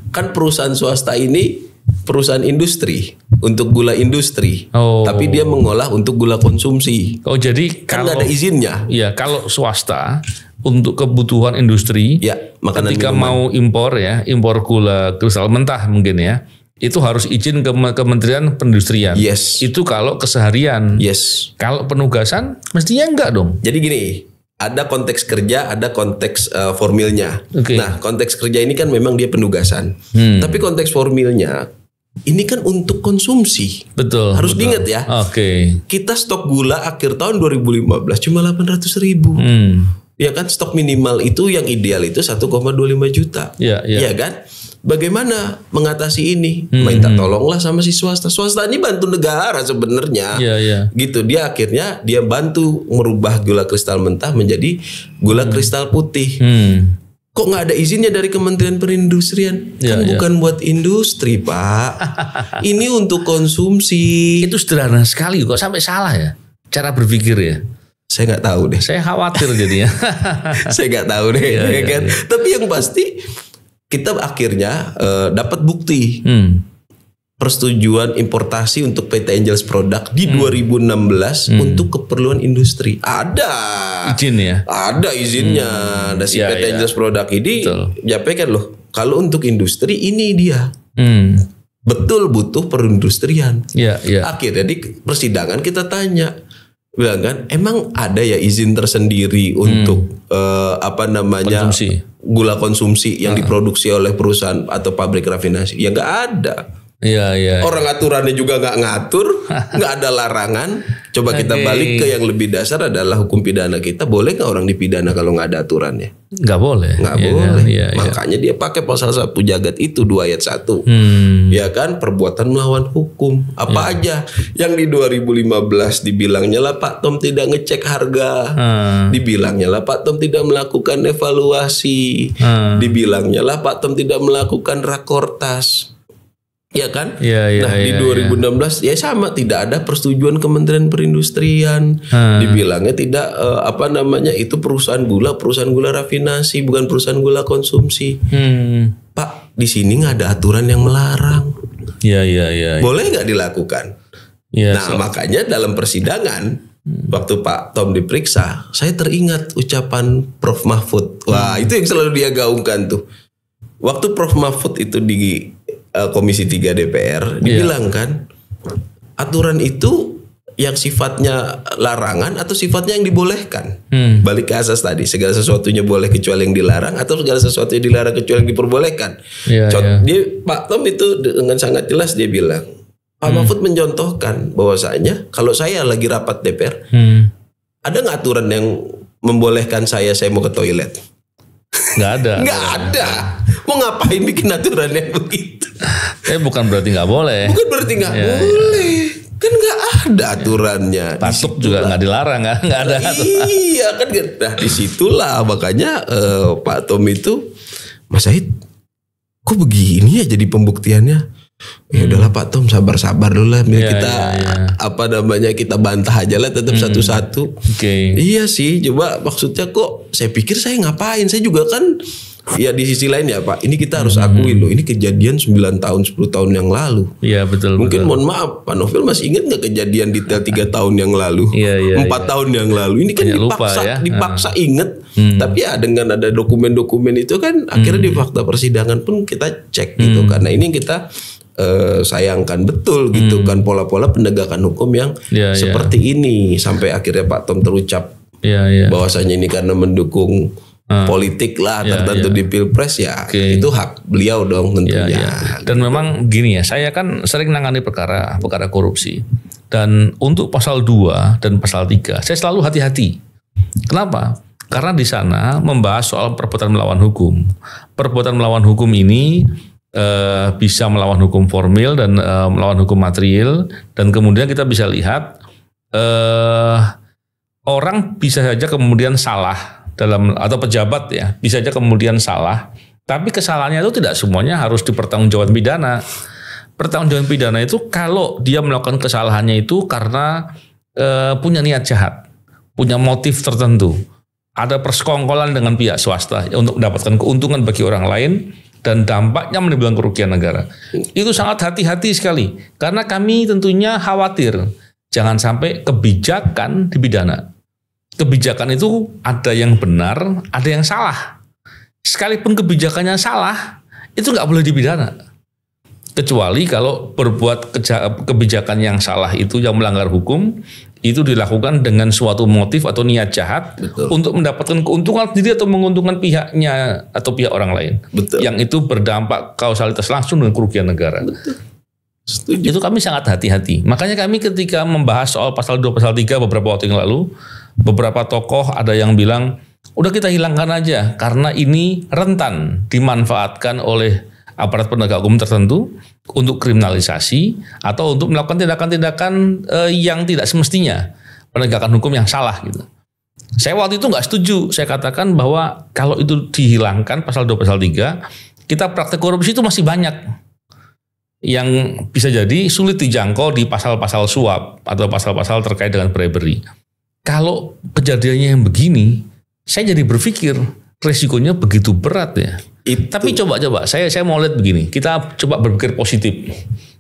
Speaker 1: Kan perusahaan swasta ini perusahaan industri untuk gula industri, tapi dia mengolah untuk gula konsumsi.
Speaker 2: Jadi
Speaker 1: kan nggak ada izinnya.
Speaker 2: Iya, kalau swasta untuk kebutuhan industri,
Speaker 1: makanan
Speaker 2: ketika
Speaker 1: minuman.
Speaker 2: mau impor gula kristal mentah mungkin ya. Itu harus izin ke Kementerian Perindustrian.
Speaker 1: Yes.
Speaker 2: Itu kalau keseharian.
Speaker 1: Yes.
Speaker 2: Kalau penugasan mestinya enggak dong.
Speaker 1: Jadi gini, ada konteks kerja, ada konteks formilnya. Nah, konteks kerja ini kan memang dia penugasan. Tapi konteks formilnya ini kan untuk konsumsi.
Speaker 2: Betul.
Speaker 1: Harus diingat ya. Kita stok gula akhir tahun 2015 cuma 800.000. Ya kan, stok minimal itu yang ideal itu 1,25 juta. Iya kan? Bagaimana mengatasi ini? Minta tolonglah sama si swasta. Swasta ini bantu negara sebenarnya. Gitu. Dia akhirnya dia bantu merubah gula kristal mentah menjadi gula kristal putih. Kok nggak ada izinnya dari Kementerian Perindustrian? Kan bukan buat industri, Pak. Ini untuk konsumsi.
Speaker 2: Itu sederhana sekali kok, sampai salah ya cara berpikir ya.
Speaker 1: Saya nggak tahu deh.
Speaker 2: Saya khawatir jadinya.
Speaker 1: Saya nggak tahu deh. Kan? Tapi yang pasti kita akhirnya dapat bukti persetujuan importasi untuk PT Angels Product di 2016 untuk keperluan industri. Ada
Speaker 2: izin ya?
Speaker 1: Ada izinnya. Dan si PT Angels Product ini menyampaikan loh, kalau untuk industri ini dia betul butuh perindustrian. Akhirnya di persidangan kita tanya, bilang kan, emang ada ya izin tersendiri untuk
Speaker 2: konsumsi.
Speaker 1: Gula konsumsi yang diproduksi oleh perusahaan atau pabrik rafinasi? Ya nggak ada. Orang aturannya juga nggak ngatur, nggak ada larangan. Coba kita balik ke yang lebih dasar adalah hukum pidana kita. Boleh nggak orang dipidana kalau nggak ada aturannya?
Speaker 2: Nggak boleh.
Speaker 1: Nggak boleh. Makanya dia pakai pasal 1 Jagat itu 2 ayat 1. Ya kan, perbuatan melawan hukum. Apa aja yang di 2015 dibilangnya lah Pak Tom tidak ngecek harga, dibilangnya lah Pak Tom tidak melakukan evaluasi, dibilangnya lah Pak Tom tidak melakukan rakortas. Ya kan? Di 2016 ya sama, tidak ada persetujuan Kementerian Perindustrian. Dibilangnya tidak itu perusahaan gula rafinasi, bukan perusahaan gula konsumsi. Pak, di sini nggak ada aturan yang melarang. Boleh nggak dilakukan? Makanya dalam persidangan waktu Pak Tom diperiksa, saya teringat ucapan Prof Mahfud. Wah, itu yang selalu dia gaungkan tuh. Waktu Prof Mahfud itu di Komisi 3 DPR dibilang kan, aturan itu yang sifatnya larangan atau sifatnya yang dibolehkan. Balik ke asas tadi, segala sesuatunya boleh kecuali yang dilarang, atau segala sesuatu yang dilarang kecuali yang diperbolehkan. Pak Tom itu dengan sangat jelas dia bilang, Pak Mahfud mencontohkan bahwasanya kalau saya lagi rapat DPR, ada nggak aturan yang membolehkan saya mau ke toilet?
Speaker 2: Nggak ada.
Speaker 1: Nggak ada. Mau ngapain bikin aturan yang begitu?
Speaker 2: Bukan berarti nggak boleh.
Speaker 1: Bukan berarti nggak boleh. Kan nggak ada aturannya.
Speaker 2: Batuk juga nggak dilarang kan? Nggak ada.
Speaker 1: Iya kan. Nah disitulah makanya Pak Tom itu, Mas Said, kok begini ya jadi pembuktiannya? Ya udahlah Pak Tom, sabar-sabar dulu lah, kita kita bantah aja lah, tetap satu-satu. Iya sih, coba maksudnya kok saya pikir saya ngapain, saya juga kan ya di sisi lain ya Pak, ini kita harus akui loh, ini kejadian 9 tahun 10 tahun yang lalu.
Speaker 2: Iya betul.
Speaker 1: Mungkin mohon maaf Pak Novel masih ingat nggak kejadian detail 3 tahun yang lalu, 4 tahun yang lalu, ini kan dipaksa inget. Tapi ya dengan ada dokumen-dokumen itu kan akhirnya di fakta persidangan pun kita cek gitu. Karena ini kita sayangkan betul gitu kan pola-pola penegakan hukum yang seperti ini sampai akhirnya Pak Tom terucap bahwasanya ini karena mendukung politik lah tertentu di Pilpres itu hak beliau dong tentunya.
Speaker 2: Dan memang gini ya, saya kan sering nangani perkara korupsi dan untuk pasal 2 dan pasal 3 saya selalu hati-hati. Kenapa? Karena di sana membahas soal perbuatan melawan hukum. Perbuatan melawan hukum ini bisa melawan hukum formil dan melawan hukum material, dan kemudian kita bisa lihat orang bisa saja kemudian salah atau pejabat ya bisa saja kemudian salah, tapi kesalahannya itu tidak semuanya harus dipertanggungjawabkan pidana. Pertanggungjawaban pidana itu kalau dia melakukan kesalahannya itu karena punya niat jahat, punya motif tertentu, ada persekongkolan dengan pihak swasta untuk mendapatkan keuntungan bagi orang lain dan dampaknya menimbulkan kerugian negara. Itu sangat hati-hati sekali karena kami tentunya khawatir jangan sampai kebijakan dipidana. Kebijakan itu ada yang benar, ada yang salah. Sekalipun kebijakannya salah, itu nggak boleh dipidana. Kecuali kalau berbuat kebijakan yang salah itu yang melanggar hukum, itu dilakukan dengan suatu motif atau niat jahat untuk mendapatkan keuntungan sendiri atau menguntungkan pihaknya atau pihak orang lain. Yang itu berdampak kausalitas langsung dengan kerugian negara. Setuju. Itu kami sangat hati-hati. Makanya kami ketika membahas soal pasal 2, pasal 3 beberapa waktu yang lalu, beberapa tokoh ada yang bilang, udah kita hilangkan aja karena ini rentan dimanfaatkan oleh aparat penegak hukum tertentu untuk kriminalisasi atau untuk melakukan tindakan-tindakan yang tidak semestinya, penegakan hukum yang salah gitu. Saya waktu itu nggak setuju. Saya katakan bahwa kalau itu dihilangkan pasal 2 pasal 3, kita praktek korupsi itu masih banyak yang bisa jadi sulit dijangkau di pasal-pasal suap atau pasal-pasal terkait dengan bribery. Kalau kejadiannya yang begini, saya jadi berpikir resikonya begitu berat ya. Tapi coba saya mau lihat begini, kita coba berpikir positif.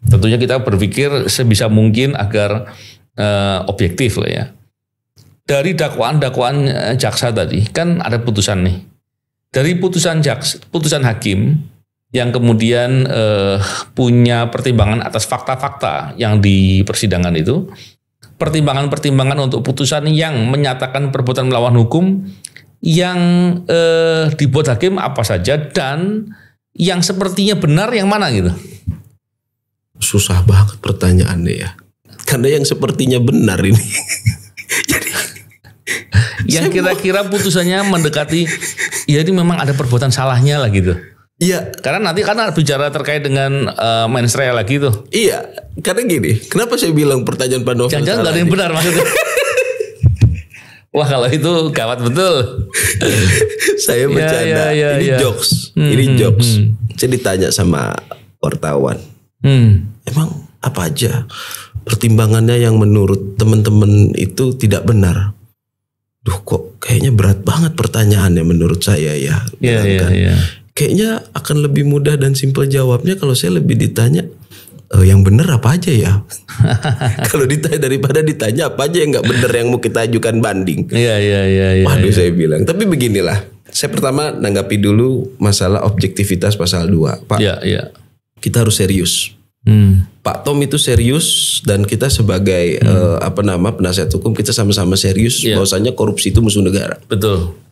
Speaker 2: Tentunya kita berpikir sebisa mungkin agar objektif lah ya. Dari dakwaan jaksa tadi kan ada putusan nih. Dari putusan hakim yang kemudian punya pertimbangan atas fakta-fakta yang di persidangan itu, pertimbangan-pertimbangan untuk putusan yang menyatakan perbuatan melawan hukum yang dibuat hakim apa saja dan yang sepertinya benar yang mana gitu.
Speaker 1: Susah banget pertanyaannya ya. Karena yang sepertinya benar ini. Jadi
Speaker 2: yang kira-kira putusannya mendekati ya ini memang ada perbuatan salahnya lah gitu.
Speaker 1: Iya,
Speaker 2: karena nanti karena bicara terkait dengan mens rea lagi tuh.
Speaker 1: Iya, karena gini, kenapa saya bilang pertanyaan Pak Novel?
Speaker 2: Jangan-jangan nggak ada yang benar maksudnya. Wah kalau itu gawat betul.
Speaker 1: Saya bercanda. Ini jokes. Ini jokes. Saya ditanya sama wartawan. Emang apa aja pertimbangannya yang menurut teman-teman itu tidak benar? Duh kok kayaknya berat banget pertanyaannya menurut saya ya. Kayaknya akan lebih mudah dan simpel jawabnya kalau saya lebih ditanya yang benar apa aja ya. Kalau ditanya daripada ditanya apa aja yang nggak benar yang mau kita ajukan banding.
Speaker 2: Iya.
Speaker 1: Waduh saya bilang. Tapi beginilah. Saya pertama nanggapi dulu masalah objektivitas pasal 2. Pak.
Speaker 2: Iya.
Speaker 1: Kita harus serius. Pak Tom itu serius dan kita sebagai penasihat hukum kita sama-sama serius bahwasanya korupsi itu musuh negara.
Speaker 2: Betul.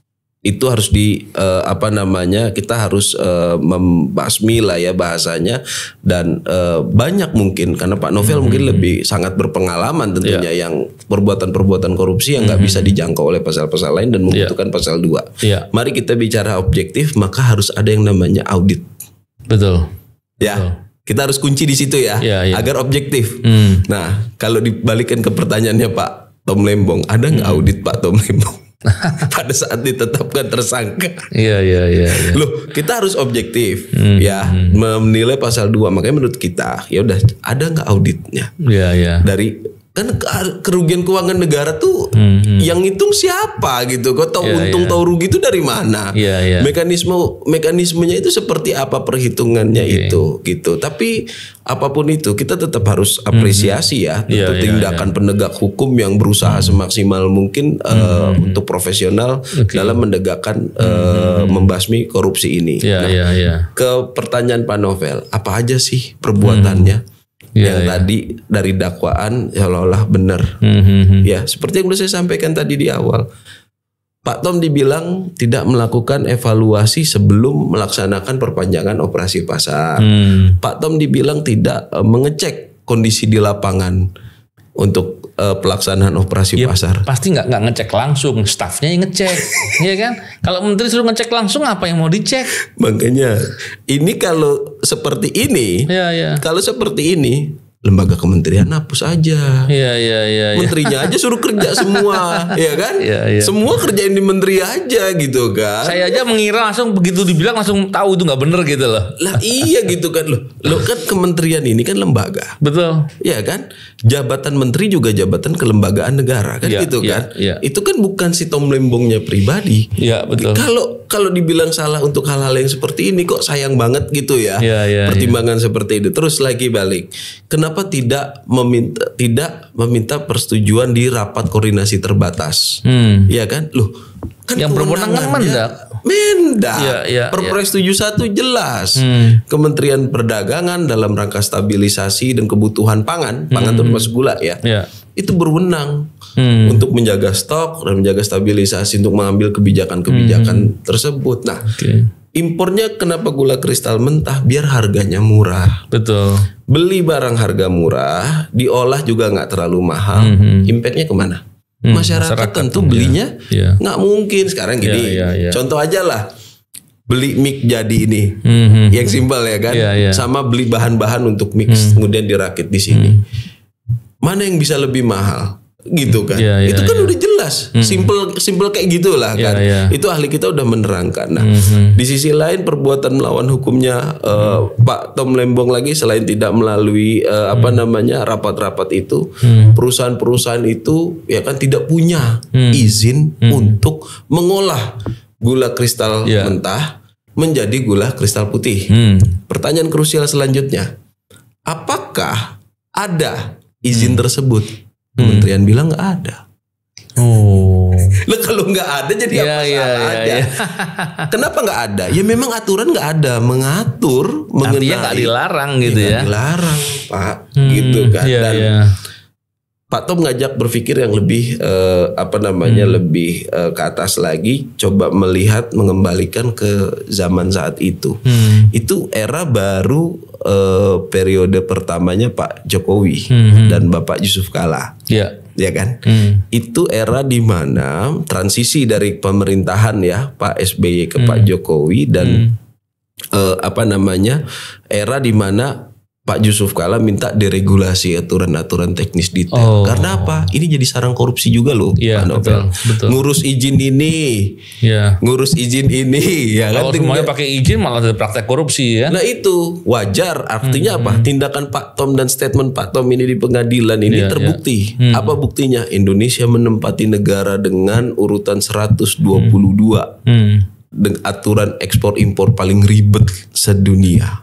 Speaker 1: Itu harus kita harus membasmi lah ya bahasanya dan banyak mungkin karena Pak Novel mungkin lebih sangat berpengalaman tentunya yang perbuatan-perbuatan korupsi yang nggak bisa dijangkau oleh pasal-pasal lain dan membutuhkan pasal 2. Mari kita bicara objektif, maka harus ada yang namanya audit.
Speaker 2: Betul.
Speaker 1: Ya. Betul. Kita harus kunci di situ ya agar objektif. Nah, kalau dibalikkan ke pertanyaannya Pak Tom Lembong, ada nggak audit Pak Tom Lembong? Pada saat ditetapkan tersangka.
Speaker 2: Iya.
Speaker 1: Loh, kita harus objektif menilai pasal 2. Makanya menurut kita ya udah ada nggak auditnya?
Speaker 2: Iya.
Speaker 1: Dari kan kerugian keuangan negara tuh yang ngitung siapa gitu? Kok tahu untung tahu rugi itu dari mana? Mekanismenya itu seperti apa perhitungannya itu gitu. Tapi apapun itu kita tetap harus apresiasi ya untuk tindakan penegak hukum yang berusaha semaksimal mungkin untuk profesional dalam menegakkan membasmi korupsi ini. Ke pertanyaan Pak Novel, apa aja sih perbuatannya? Yang tadi dari dakwaan seolah-olah benar. Ya, seperti yang sudah saya sampaikan tadi di awal. Pak Tom dibilang tidak melakukan evaluasi sebelum melaksanakan perpanjangan operasi pasar. Pak Tom dibilang tidak mengecek kondisi di lapangan untuk pelaksanaan operasi pasar.
Speaker 2: Pasti nggak ngecek langsung, stafnya yang ngecek, ya kan? Kalau menteri suruh ngecek langsung, apa yang mau dicek?
Speaker 1: Makanya ini kalau seperti ini, kalau seperti ini, lembaga kementerian hapus aja. Menterinya aja suruh kerja semua, ya kan? Semua kerjain di menteri aja gitu kan.
Speaker 2: Saya aja mengira langsung begitu dibilang langsung tahu itu nggak bener gitu loh.
Speaker 1: Lah iya gitu kan lo kan kementerian ini kan lembaga.
Speaker 2: Betul.
Speaker 1: Ya kan? Jabatan menteri juga jabatan kelembagaan negara kan gitu kan. Itu kan bukan si Tom Lembongnya pribadi.
Speaker 2: Iya betul.
Speaker 1: Kalau dibilang salah untuk hal-hal yang seperti ini kok sayang banget gitu ya. Pertimbangan seperti itu. Terus lagi balik. Kenapa tidak meminta persetujuan di rapat koordinasi terbatas? Ya kan? Loh, kan
Speaker 2: yang berwenang Mendak.
Speaker 1: Perpres 71 jelas. Kementerian Perdagangan dalam rangka stabilisasi dan kebutuhan pangan itu termasuk gula ya. Itu berwenang untuk menjaga stok dan menjaga stabilisasi untuk mengambil kebijakan-kebijakan tersebut. Nah, impornya kenapa gula kristal mentah? Biar harganya murah.
Speaker 2: Betul.
Speaker 1: Beli barang harga murah, diolah juga nggak terlalu mahal. Impactnya kemana? Masyarakat tentu belinya nggak mungkin sekarang gini. Contoh aja lah, beli mic jadi ini, yang simpel ya kan, sama beli bahan-bahan untuk mix kemudian dirakit di sini. Mana yang bisa lebih mahal? Gitu kan? Itu kan udah jelas, simple kayak gitulah kan. Itu ahli kita udah menerangkan. Nah, di sisi lain perbuatan melawan hukumnya Pak Tom Lembong lagi selain tidak melalui rapat-rapat itu, perusahaan-perusahaan itu ya kan tidak punya izin untuk mengolah gula kristal mentah menjadi gula kristal putih. Pertanyaan krusial selanjutnya, apakah ada izin tersebut? Kementerian bilang nggak ada. Lah kalau nggak ada jadi apa salahnya? Kenapa nggak ada? Ya memang aturan nggak ada mengatur mengenai.
Speaker 2: Artinya nggak dilarang gitu ya?
Speaker 1: Dilarang Pak, gitu kan. Dan Pak Tom ngajak berpikir yang lebih lebih ke atas lagi, coba melihat mengembalikan ke zaman saat itu. Itu era baru periode pertamanya Pak Jokowi dan Bapak Yusuf Kalla. Ya kan? Itu era di mana transisi dari pemerintahan ya Pak SBY ke Pak Jokowi dan era di mana Pak Yusuf Kalla minta deregulasi aturan-aturan teknis detail. Karena apa? Ini jadi sarang korupsi juga loh, Pak Novel. Betul. Ngurus izin ini, ngurus izin ini, ya kan?
Speaker 2: Kalau semuanya pakai izin malah ada praktek korupsi ya.
Speaker 1: Nah itu wajar. Artinya apa? Tindakan Pak Tom dan statement Pak Tom ini di pengadilan ini terbukti. Apa buktinya? Indonesia menempati negara dengan urutan 122 dengan aturan ekspor impor paling ribet sedunia.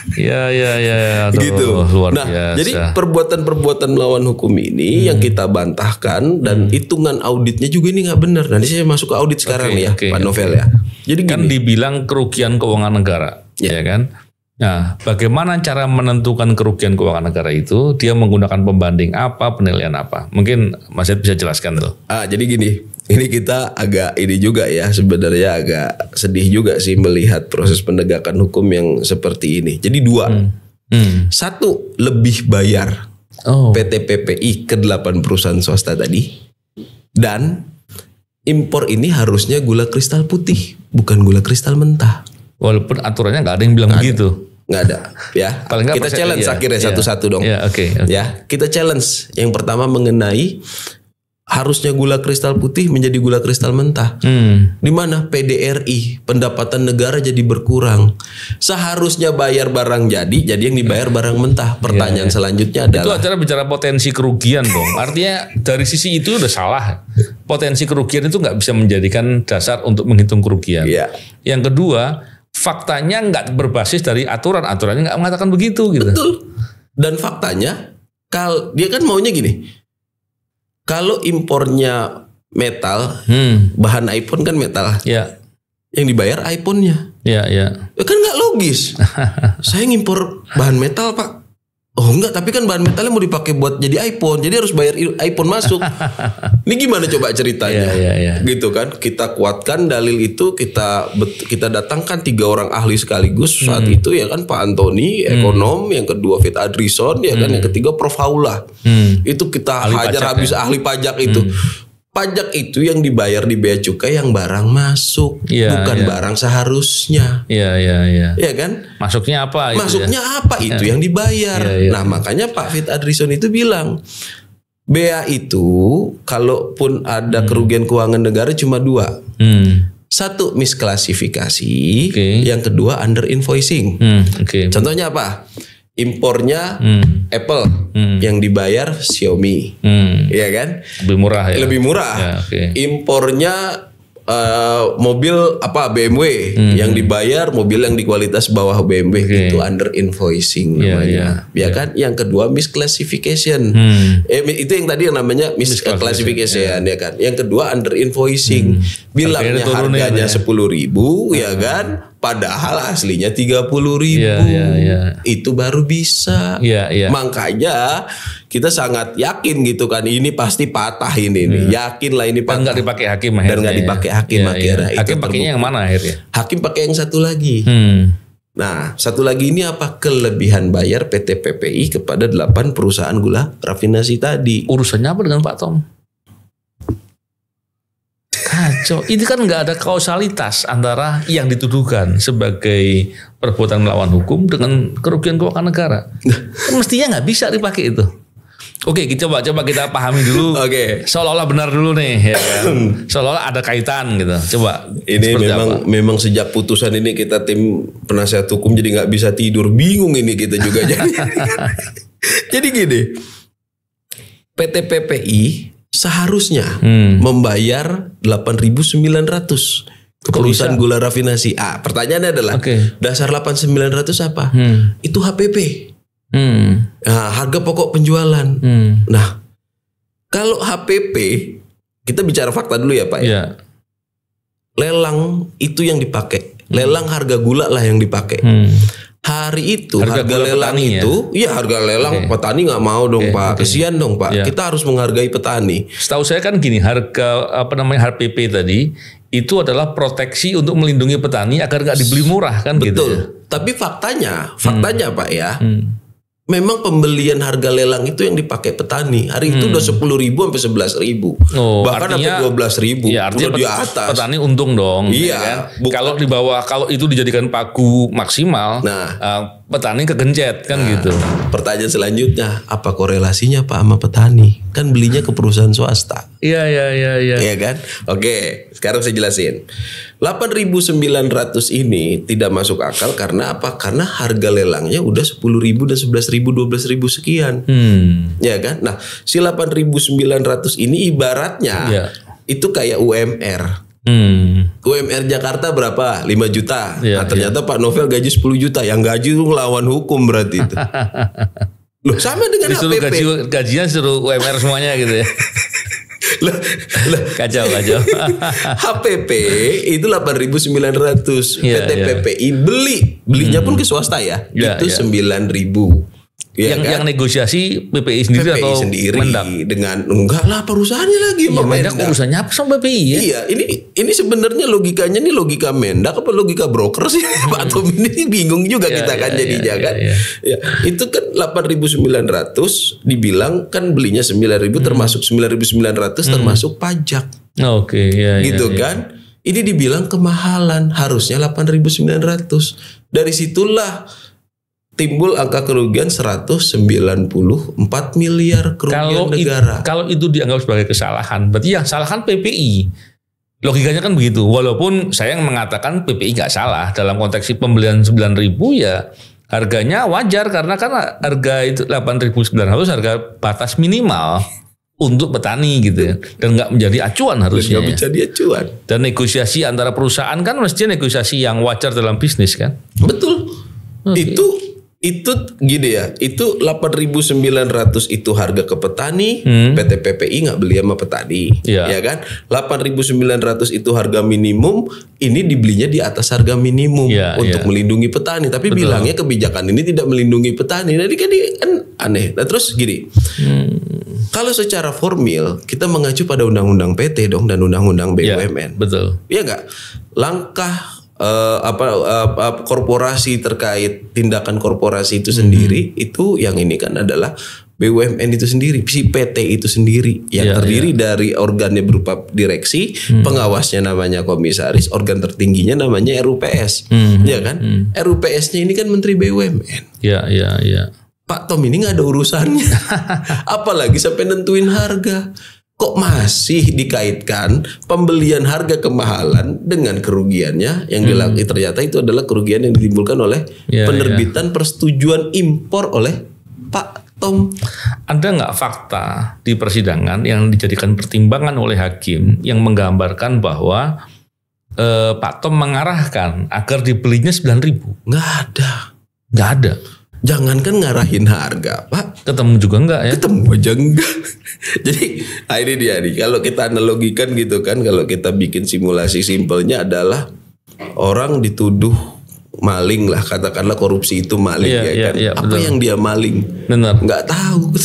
Speaker 2: Aduh,
Speaker 1: gitu. Nah, biasa. Jadi perbuatan-perbuatan melawan hukum ini yang kita bantahkan dan hitungan auditnya juga ini nggak benar. Nanti saya masuk ke audit sekarang Pak Novel ya. Jadi
Speaker 2: kan dibilang kerugian keuangan negara, ya kan? Nah, bagaimana cara menentukan kerugian keuangan negara itu? Dia menggunakan pembanding apa, penilaian apa? Mungkin Mas Ed bisa jelaskan tuh.
Speaker 1: Jadi gini, ini kita agak ini juga ya, sebenarnya agak sedih juga sih melihat proses penegakan hukum yang seperti ini. Jadi dua, satu lebih bayar PT PPI ke 8 perusahaan swasta tadi, dan impor ini harusnya gula kristal putih, bukan gula kristal mentah.
Speaker 2: Walaupun aturannya nggak ada yang bilang begitu.
Speaker 1: Nggak ada ya. Kita challenge akhirnya satu-satu dong.
Speaker 2: Okay.
Speaker 1: Ya, kita challenge. Yang pertama mengenai harusnya gula kristal putih menjadi gula kristal mentah. Di mana PDRI, pendapatan negara jadi berkurang. Seharusnya bayar barang jadi yang dibayar barang mentah. Pertanyaan selanjutnya adalah,
Speaker 2: itu acara bicara potensi kerugian dong. Artinya dari sisi itu udah salah. Potensi kerugian itu nggak bisa menjadikan dasar untuk menghitung kerugian. Yang kedua, faktanya nggak berbasis dari aturannya nggak mengatakan begitu gitu.
Speaker 1: Betul. Dan faktanya, dia kan maunya gini. Kalau impornya metal, bahan iPhone kan metal. Yang dibayar iPhone-nya. Kan nggak logis. Saya ngimpor bahan metal, Pak. Oh enggak, tapi kan bahan metalnya mau dipakai buat jadi iPhone, jadi harus bayar iPhone masuk. Ini gimana coba ceritanya? Gitu kan? Kita kuatkan dalil itu, kita datangkan 3 orang ahli sekaligus saat itu ya kan, Pak Antoni ekonom, yang kedua Fit Adrison ya kan, yang ketiga Prof Haula. Itu kita hajar habis ahli pajak itu. Pajak itu yang dibayar di bea cukai yang barang masuk, bukan barang seharusnya. Iya kan?
Speaker 2: Masuknya apa?
Speaker 1: Masuknya apa itu yang dibayar. Nah makanya Pak Fit Adrison itu bilang, bea itu kalaupun ada kerugian keuangan negara cuma 2. Satu, misklasifikasi. Yang kedua, under invoicing. Contohnya apa? Impornya Apple, yang dibayar Xiaomi, ya kan?
Speaker 2: Lebih murah ya.
Speaker 1: Lebih murah. Impornya mobil BMW, yang dibayar mobil yang di kualitas bawah BMW, itu under invoicing namanya. Ya kan? Yang kedua misclassification. Itu yang tadi yang namanya misclassification ya kan. Yang kedua under invoicing. Bilangnya harganya 10.000 ya kan? Padahal aslinya 30.000. Itu baru bisa. Makanya kita sangat yakin gitu kan, ini pasti patah ini. Yakin lah ini patah.
Speaker 2: Dan nggak dipakai hakim akhirnya.
Speaker 1: Dan nggak dipakai hakim akhirnya.
Speaker 2: Hakim pakainya yang mana akhirnya?
Speaker 1: Hakim pakai yang satu lagi. Nah, satu lagi ini apa? Kelebihan bayar PT PPI kepada 8 perusahaan gula rafinasi tadi.
Speaker 2: Urusannya apa dengan Pak Tom? Kacau. Ini kan nggak ada kausalitas antara yang dituduhkan sebagai perbuatan melawan hukum dengan kerugian keuangan negara. Kan mestinya nggak bisa dipakai itu. Oke, kita coba kita pahami dulu. Seolah-olah benar dulu nih, ya kan? Seolah-olah ada kaitan gitu. Coba.
Speaker 1: Ini memang sejak putusan ini kita tim penasihat hukum jadi nggak bisa tidur, bingung ini kita juga jadi. Jadi gini, PT PPI seharusnya membayar 8.900 ke perusahaan gula rafinasi. Pertanyaannya adalah dasar 8.900 apa? Itu HPP. Nah, harga pokok penjualan. Nah, kalau HPP, kita bicara fakta dulu ya Pak ya. Lelang itu yang dipakai. Lelang harga gula lah yang dipakai. Hari itu harga lelang itu, harga lelang petani nggak mau dong Pak, kesian dong Pak. Kita harus menghargai petani.
Speaker 2: Setahu saya kan gini, harga HPP tadi itu adalah proteksi untuk melindungi petani agar nggak dibeli murah kan.
Speaker 1: Betul.
Speaker 2: Gitu ya?
Speaker 1: Tapi faktanya Pak ya, memang pembelian harga lelang itu yang dipakai petani. Hari itu udah 10.000 sampai 11.000. Bahkan sampai 12.000.
Speaker 2: Ya, artinya
Speaker 1: udah di atas.
Speaker 2: Petani untung dong.
Speaker 1: Iya.
Speaker 2: Ya kan? Kalau di bawah, kalau itu dijadikan pagu maksimal, petani kegencet kan gitu.
Speaker 1: Pertanyaan selanjutnya, apa korelasinya Pak sama petani? Kan belinya ke perusahaan swasta.
Speaker 2: Iya.
Speaker 1: Iya kan? Oke, sekarang saya jelasin. 8.900 ini tidak masuk akal karena apa? Karena harga lelangnya udah 10.000 dan 11.000, 12.000 sekian. Ya kan? Nah, si 8.900 ini ibaratnya itu kayak UMR. UMR Jakarta berapa? 5 juta. Nah, ternyata Pak Novel gaji 10 juta. Yang gaji itu ngelawan hukum berarti itu. Loh, sama dengan
Speaker 2: disuruh
Speaker 1: HPP.
Speaker 2: Gajian suruh UMR semuanya gitu ya. Kacau.
Speaker 1: HPP itu 8.900. PT PPI belinya pun ke swasta ya. Itu 9.000. Ya
Speaker 2: yang negosiasi PPI sendiri atau Mendak?
Speaker 1: Dengan enggak lah perusahaannya lagi
Speaker 2: Mendak. Urusannya apa sama PPI ya?
Speaker 1: Iya, ini sebenarnya logikanya nih logika Mendak apa logika broker sih? Pak Tom ini bingung juga kita kan jadinya kan. Ya, itu kan 8.900 dibilang kan belinya 9.000 termasuk 9.900 termasuk pajak. Gitu kan? Ini dibilang kemahalan, harusnya 8.900. Dari situlah timbul angka kerugian 194 miliar kerugian negara.
Speaker 2: Kalau itu dianggap sebagai kesalahan, berarti yang salah kan PPI. Logikanya kan begitu. Walaupun saya yang mengatakan PPI nggak salah dalam konteks pembelian 9.000 ya harganya wajar karena kan harga itu 8.900 harga batas minimal untuk petani gitu ya, dan nggak menjadi acuan harusnya.
Speaker 1: Nggak menjadi acuan.
Speaker 2: Dan negosiasi antara perusahaan kan mestinya negosiasi yang wajar dalam bisnis kan.
Speaker 1: Betul. Okay. Itu gini ya, itu 8.900 itu harga ke petani, PT PPI nggak beli sama petani, ya kan? 8.900 itu harga minimum, ini dibelinya di atas harga minimum untuk melindungi petani. Tapi bilangnya kebijakan ini tidak melindungi petani, jadi kan aneh. Nah terus gini, kalau secara formil kita mengacu pada undang-undang PT dong dan undang-undang BUMN,
Speaker 2: betul?
Speaker 1: Iya nggak? Langkah korporasi terkait tindakan korporasi itu sendiri itu yang ini kan adalah BUMN itu sendiri, si PT itu sendiri yang terdiri dari organnya berupa direksi, pengawasnya namanya komisaris, organ tertingginya namanya RUPS, ya kan? RUPS-nya ini kan Menteri BUMN.
Speaker 2: Iya.
Speaker 1: Pak Tom ini nggak ada urusannya, apalagi sampai nentuin harga. Kok masih dikaitkan pembelian harga kemahalan dengan kerugiannya yang ternyata itu adalah kerugian yang ditimbulkan oleh penerbitan persetujuan impor oleh Pak Tom.
Speaker 2: Ada nggak fakta di persidangan yang dijadikan pertimbangan oleh hakim yang menggambarkan bahwa Pak Tom mengarahkan agar dibelinya 9.000?
Speaker 1: Nggak ada. Jangankan ngarahin harga, Pak.
Speaker 2: Ketemu juga enggak ya?
Speaker 1: Ketemu aja enggak. Jadi ini dia nih. Kalau kita analogikan gitu kan, kalau kita bikin simulasi simpelnya adalah orang dituduh maling lah, katakanlah korupsi itu maling kan. Apa betul. Yang dia maling?
Speaker 2: Benar.
Speaker 1: Nggak tahu.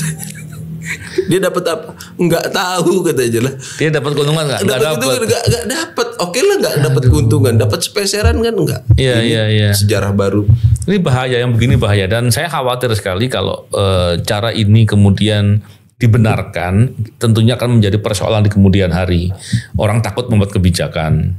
Speaker 1: Dia dapat apa? Nggak tahu katanya lah.
Speaker 2: Dia dapat keuntungan nggak?
Speaker 1: Nggak dapat. Oke lah nggak dapat keuntungan. Dapat speseran kan nggak?
Speaker 2: Iya.
Speaker 1: Sejarah baru.
Speaker 2: Ini bahaya, yang begini bahaya, dan saya khawatir sekali kalau cara ini kemudian dibenarkan, tentunya akan menjadi persoalan di kemudian hari. Orang takut membuat kebijakan.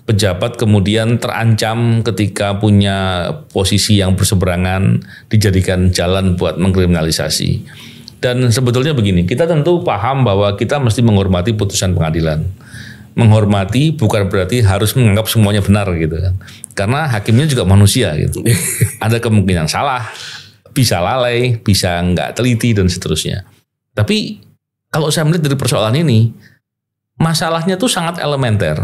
Speaker 2: Pejabat kemudian terancam ketika punya posisi yang berseberangan dijadikan jalan buat mengkriminalisasi. Dan sebetulnya begini, kita tentu paham bahwa kita mesti menghormati putusan pengadilan. Menghormati bukan berarti harus menganggap semuanya benar gitu kan. Karena hakimnya juga manusia gitu. Ada kemungkinan salah, bisa lalai, bisa nggak teliti dan seterusnya. Tapi kalau saya melihat dari persoalan ini, masalahnya tuh sangat elementer.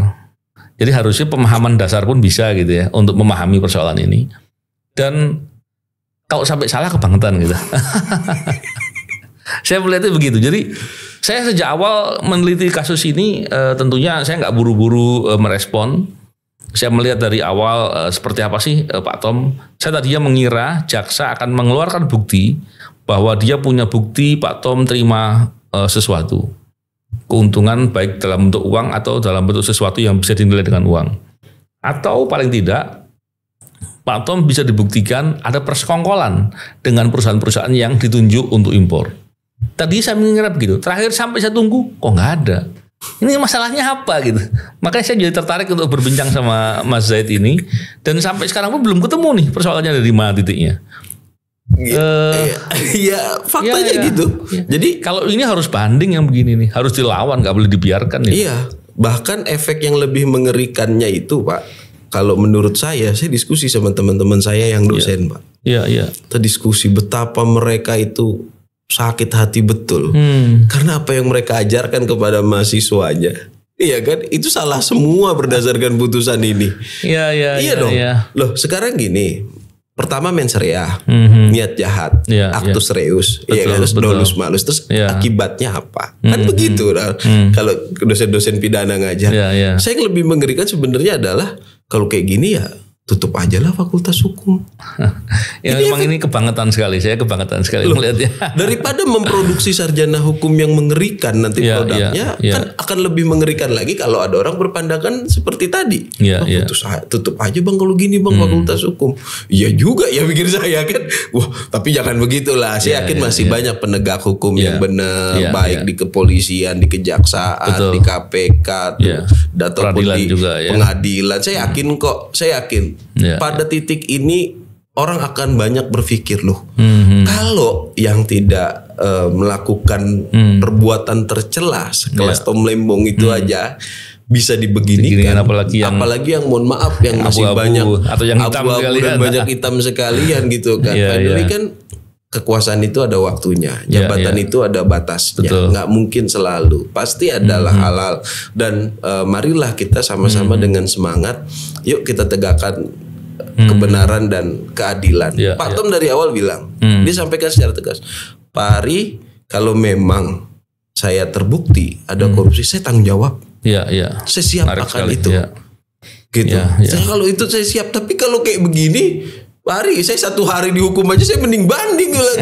Speaker 2: Jadi harusnya pemahaman dasar pun bisa gitu ya untuk memahami persoalan ini. Dan kalau sampai salah kebangetan gitu. Saya melihatnya begitu. Jadi saya sejak awal meneliti kasus ini tentunya saya nggak buru-buru merespon. Saya melihat dari awal seperti apa sih Pak Tom. Saya tadinya mengira jaksa akan mengeluarkan bukti bahwa dia punya bukti Pak Tom terima sesuatu. Keuntungan baik dalam bentuk uang atau dalam bentuk sesuatu yang bisa dinilai dengan uang. Atau paling tidak Pak Tom bisa dibuktikan ada persekongkolan dengan perusahaan-perusahaan yang ditunjuk untuk impor. Tadi saya mengira begitu. Terakhir sampai saya tunggu, kok nggak ada. Ini masalahnya apa gitu. Makanya saya jadi tertarik untuk berbincang sama Mas Zaid ini. Dan sampai sekarang pun belum ketemu nih persoalannya dari mana titiknya.
Speaker 1: Faktanya gitu.
Speaker 2: Ya. Jadi kalau ini harus banding yang begini nih, harus dilawan, nggak boleh dibiarkan ya.
Speaker 1: Iya. Bahkan efek yang lebih mengerikannya itu, Pak. Kalau menurut saya diskusi sama teman-teman saya yang dosen, Pak.
Speaker 2: Iya.
Speaker 1: Kita diskusi betapa mereka itu sakit hati betul. Karena apa yang mereka ajarkan kepada mahasiswanya, iya kan? Itu salah semua berdasarkan putusan ini. Iya dong. Iya. Loh, sekarang gini. Pertama mens rea, niat jahat, actus reus, iya kan? Terus dolus malus, terus akibatnya apa? Kan begitu. Kalau dosen-dosen pidana ngajar. Saya yang lebih mengerikan sebenarnya adalah kalau kayak gini ya tutup aja lah fakultas hukum.
Speaker 2: Ya memang ini kebangetan sekali. Saya kebangetan sekali melihatnya. Daripada
Speaker 1: memproduksi sarjana hukum yang mengerikan nanti produknya, kan akan lebih mengerikan lagi kalau ada orang berpandangan seperti tadi. Tutup aja bang kalau gini bang fakultas hukum. Iya juga ya pikir saya kan. Wah tapi jangan begitulah. Saya yakin masih banyak penegak hukum yang benar, baik di kepolisian, di kejaksaan, betul, di KPK, ataupun di pengadilan. Saya yakin kok. Pada titik ini orang akan banyak berpikir loh, kalau yang tidak melakukan perbuatan tercela sekelas Tom Lembong itu aja bisa dibeginikan, apalagi yang mohon maaf yang masih
Speaker 2: abu-abu,
Speaker 1: banyak
Speaker 2: atau yang hitam
Speaker 1: abu-abu dan banyak hitam sekalian gitu kan. Padahal kan kekuasaan itu ada waktunya, jabatan itu ada batasnya, nggak mungkin selalu, pasti adalah halal. Dan marilah kita sama-sama dengan semangat, yuk kita tegakkan kebenaran dan keadilan. Pak Tom dari awal bilang, dia sampaikan secara tegas, Pak Ari, kalau memang saya terbukti ada korupsi, saya tanggung jawab. Saya siap akan itu. Gitu. Saya kalau itu saya siap. Tapi kalau kayak begini, Pak Ari, saya 1 hari dihukum aja saya mending banding kan.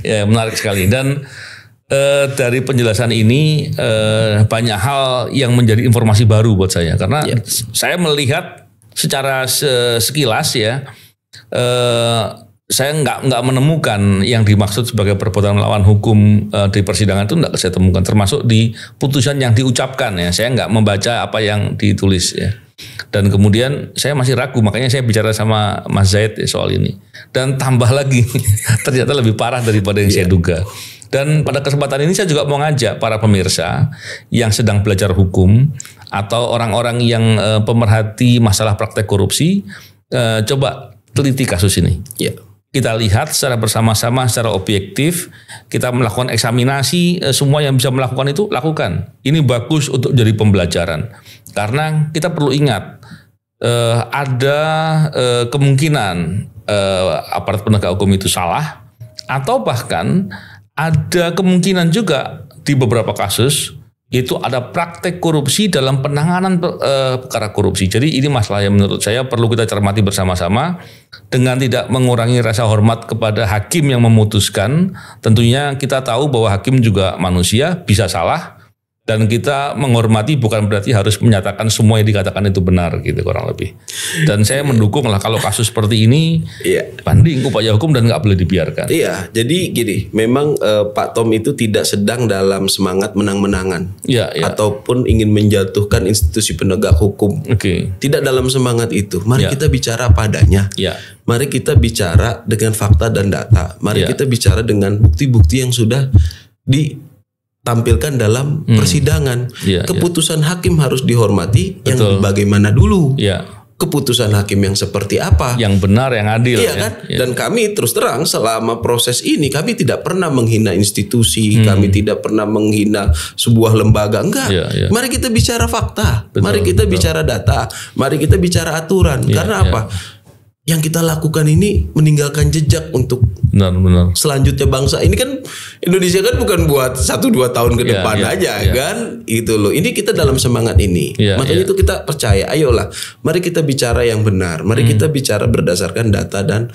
Speaker 2: Ya, menarik sekali. Dan dari penjelasan ini banyak hal yang menjadi informasi baru buat saya, karena saya melihat secara sekilas ya, saya nggak menemukan yang dimaksud sebagai perbuatan melawan hukum di persidangan itu, nggak saya temukan, termasuk di putusan yang diucapkan ya. Saya nggak membaca apa yang ditulis ya. Dan kemudian saya masih ragu, makanya saya bicara sama Mas Zaid soal ini. Dan tambah lagi, ternyata lebih parah daripada yang saya duga. Dan pada kesempatan ini saya juga mau ngajak para pemirsa yang sedang belajar hukum atau orang-orang yang pemerhati masalah praktek korupsi, coba teliti kasus ini. Kita lihat secara bersama-sama, secara objektif, kita melakukan eksaminasi, semua yang bisa melakukan itu lakukan. Ini bagus untuk jadi pembelajaran. Karena kita perlu ingat, ada kemungkinan aparat penegak hukum itu salah, atau bahkan ada kemungkinan juga di beberapa kasus itu ada praktek korupsi dalam penanganan perkara korupsi. Jadi ini masalah yang menurut saya perlu kita cermati bersama-sama dengan tidak mengurangi rasa hormat kepada hakim yang memutuskan. Tentunya kita tahu bahwa hakim juga manusia, bisa salah. Dan kita menghormati bukan berarti harus menyatakan semua yang dikatakan itu benar gitu, kurang lebih. Dan saya mendukung lah kalau kasus seperti ini banding upaya hukum dan nggak boleh dibiarkan.
Speaker 1: Jadi gini, memang Pak Tom itu tidak sedang dalam semangat menang-menangan ataupun ingin menjatuhkan institusi penegak hukum. Tidak dalam semangat itu. Mari kita bicara padanya. Mari kita bicara dengan fakta dan data. Mari kita bicara dengan bukti-bukti yang sudah ditampilkan dalam persidangan. Keputusan hakim harus dihormati. Yang bagaimana dulu? Keputusan hakim yang seperti apa?
Speaker 2: Yang benar, yang adil.
Speaker 1: Kan? Dan kami terus terang selama proses ini kami tidak pernah menghina institusi, kami tidak pernah menghina sebuah lembaga. Enggak. Mari kita bicara fakta. Mari kita bicara data. Mari kita bicara aturan. Karena apa? Yang kita lakukan ini meninggalkan jejak untuk selanjutnya bangsa. Ini kan Indonesia kan bukan buat 1-2 tahun ke depan aja kan, itu loh. Ini kita dalam semangat ini. Makanya itu kita percaya, ayolah, mari kita bicara yang benar. Mari kita bicara berdasarkan data dan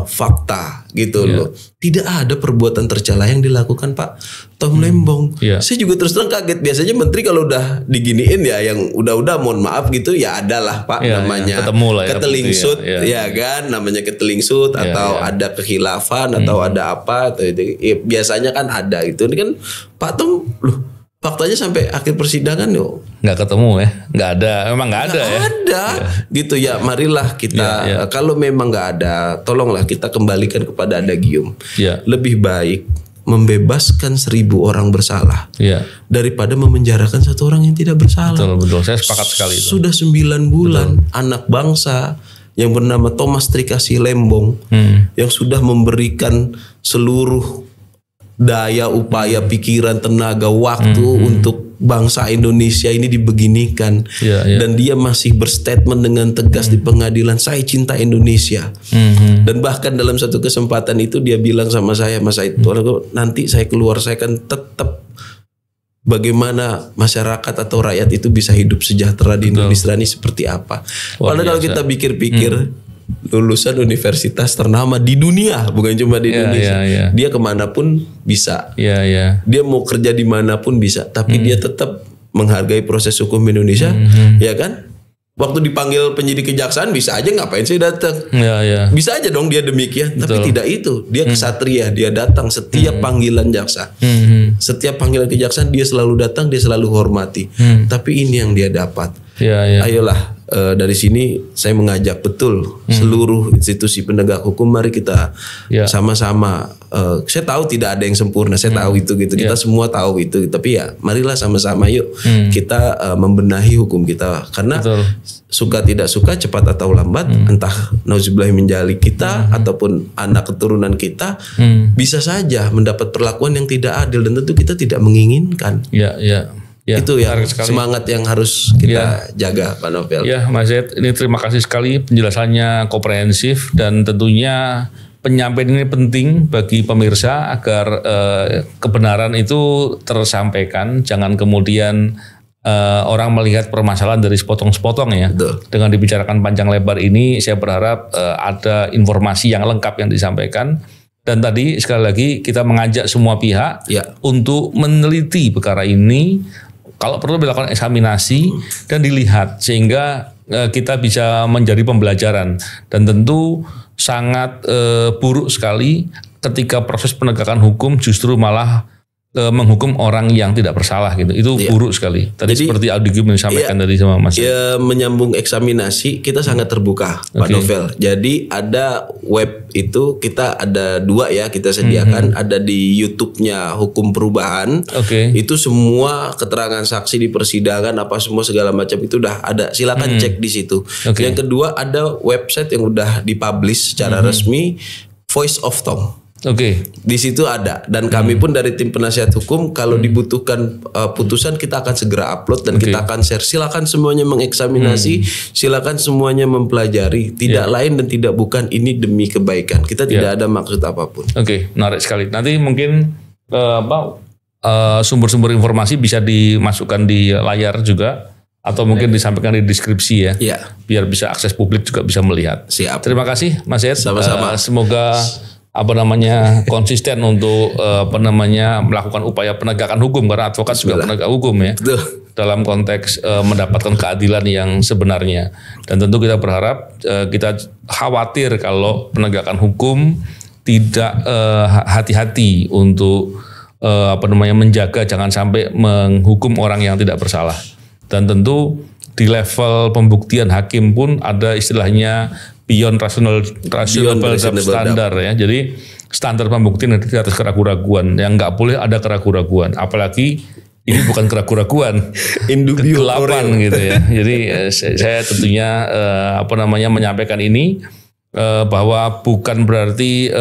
Speaker 1: fakta gitu loh. Tidak ada perbuatan tercela yang dilakukan Pak Tom Lembong. Saya juga terus terang kaget. Biasanya menteri kalau udah diginiin ya, yang udah mohon maaf gitu ya, adalah Pak namanya ketelingsut kan, namanya ketelingsut atau ada kekhilafan atau ada apa atau itu. Biasanya kan ada gitu. Ini kan Pak Tom loh, faktanya sampai akhir persidangan
Speaker 2: nggak ketemu ya, nggak ada, memang nggak ada
Speaker 1: gitu ya. Marilah kita kalau memang nggak ada, tolonglah kita kembalikan kepada adagium. Lebih baik membebaskan 1000 orang bersalah daripada memenjarakan 1 orang yang tidak bersalah.
Speaker 2: Betul, saya sepakat sekali itu.
Speaker 1: Sudah 9 bulan anak bangsa yang bernama Thomas Trikasih Lembong yang sudah memberikan seluruh daya, upaya, pikiran, tenaga, waktu untuk bangsa Indonesia ini dibeginikan. Dan dia masih berstatement dengan tegas di pengadilan, saya cinta Indonesia. Dan bahkan dalam satu kesempatan itu dia bilang sama saya, Mas Said, nanti saya keluar, saya akan tetap bagaimana masyarakat atau rakyat itu bisa hidup sejahtera di Indonesia ini seperti apa. Padahal kalau kita pikir-pikir, lulusan universitas ternama di dunia, bukan cuma di Indonesia, dia kemanapun bisa, dia mau kerja dimanapun bisa, tapi dia tetap menghargai proses hukum Indonesia, ya kan? Waktu dipanggil penyidik kejaksaan bisa aja, ngapain saya datang? Bisa aja dong dia demikian. Tapi tidak itu. Dia kesatria, dia datang setiap panggilan jaksa. Setiap panggilan kejaksaan dia selalu datang, dia selalu hormati. Tapi ini yang dia dapat. Ayolah dari sini saya mengajak betul seluruh institusi penegak hukum, mari kita sama-sama. Saya tahu tidak ada yang sempurna, saya tahu itu gitu. Kita semua tahu itu, tapi ya marilah sama-sama yuk kita membenahi hukum kita, karena suka tidak suka, cepat atau lambat, entah nauzubillah menjali kita ataupun anak keturunan kita bisa saja mendapat perlakuan yang tidak adil, dan tentu kita tidak menginginkan.
Speaker 2: Ya,
Speaker 1: itu ya semangat yang harus kita jaga, Pak Novel.
Speaker 2: Ya, Mas Zaid, ini terima kasih sekali penjelasannya komprehensif, dan tentunya penyampaian ini penting bagi pemirsa agar kebenaran itu tersampaikan. Jangan kemudian orang melihat permasalahan dari sepotong-sepotong ya. Betul. Dengan dibicarakan panjang lebar ini, saya berharap ada informasi yang lengkap yang disampaikan. Dan tadi sekali lagi kita mengajak semua pihak untuk meneliti perkara ini. Kalau perlu dilakukan eksaminasi dan dilihat, sehingga kita bisa menjadi pembelajaran. Dan tentu sangat buruk sekali ketika proses penegakan hukum justru malah menghukum orang yang tidak bersalah gitu. Itu buruk sekali. Tadi seperti Aldi Gim disampaikan tadi sama Mas.
Speaker 1: Ya, menyambung eksaminasi kita sangat terbuka, Pak Novel. Jadi ada web itu kita ada 2 ya kita sediakan, ada di YouTube-nya Hukum Perubahan. Itu semua keterangan saksi di persidangan apa semua segala macam itu udah ada. Silakan cek di situ. Yang kedua ada website yang udah dipublish secara resmi, Voice of Tom. Di situ ada, dan kami pun dari tim penasihat hukum kalau dibutuhkan putusan kita akan segera upload dan kita akan share. Silakan semuanya mengeksaminasi, silakan semuanya mempelajari. Tidak lain dan tidak bukan, ini demi kebaikan. Kita tidak ada maksud apapun.
Speaker 2: Menarik sekali. Nanti mungkin sumber-sumber informasi bisa dimasukkan di layar juga, atau mungkin disampaikan di deskripsi ya. Biar bisa akses publik juga bisa melihat.
Speaker 1: Siap.
Speaker 2: Terima kasih Mas Zaid.
Speaker 1: Sama-sama.
Speaker 2: Semoga konsisten untuk melakukan upaya penegakan hukum, karena advokat juga penegak hukum ya. Dalam konteks mendapatkan keadilan yang sebenarnya. Dan tentu kita berharap, kita khawatir kalau penegakan hukum tidak hati-hati untuk menjaga jangan sampai menghukum orang yang tidak bersalah. Dan tentu di level pembuktian hakim pun ada istilahnya beyond reasonable standar ya. Jadi standar pembuktian di atas keraguan-raguan, yang nggak boleh ada keraguan-raguan. Apalagi ini bukan keraguan-raguan, kegelapan gitu ya. Jadi saya tentunya menyampaikan ini bahwa bukan berarti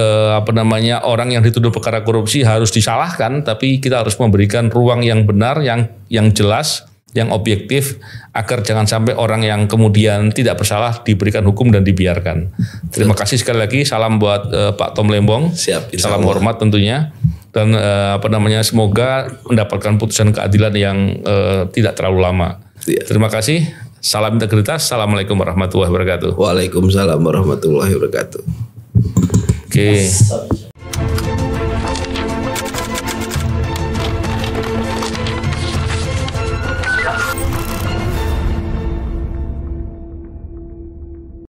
Speaker 2: orang yang dituduh perkara korupsi harus disalahkan, tapi kita harus memberikan ruang yang benar, yang jelas, yang objektif, agar jangan sampai orang yang kemudian tidak bersalah diberikan hukum dan dibiarkan. Terima kasih sekali lagi. Salam buat Pak Tom Lembong.
Speaker 1: Siap.
Speaker 2: Salam hormat tentunya. Dan semoga mendapatkan putusan keadilan yang tidak terlalu lama. Terima kasih. Salam integritas. Assalamualaikum warahmatullahi wabarakatuh.
Speaker 1: Waalaikumsalam warahmatullahi wabarakatuh.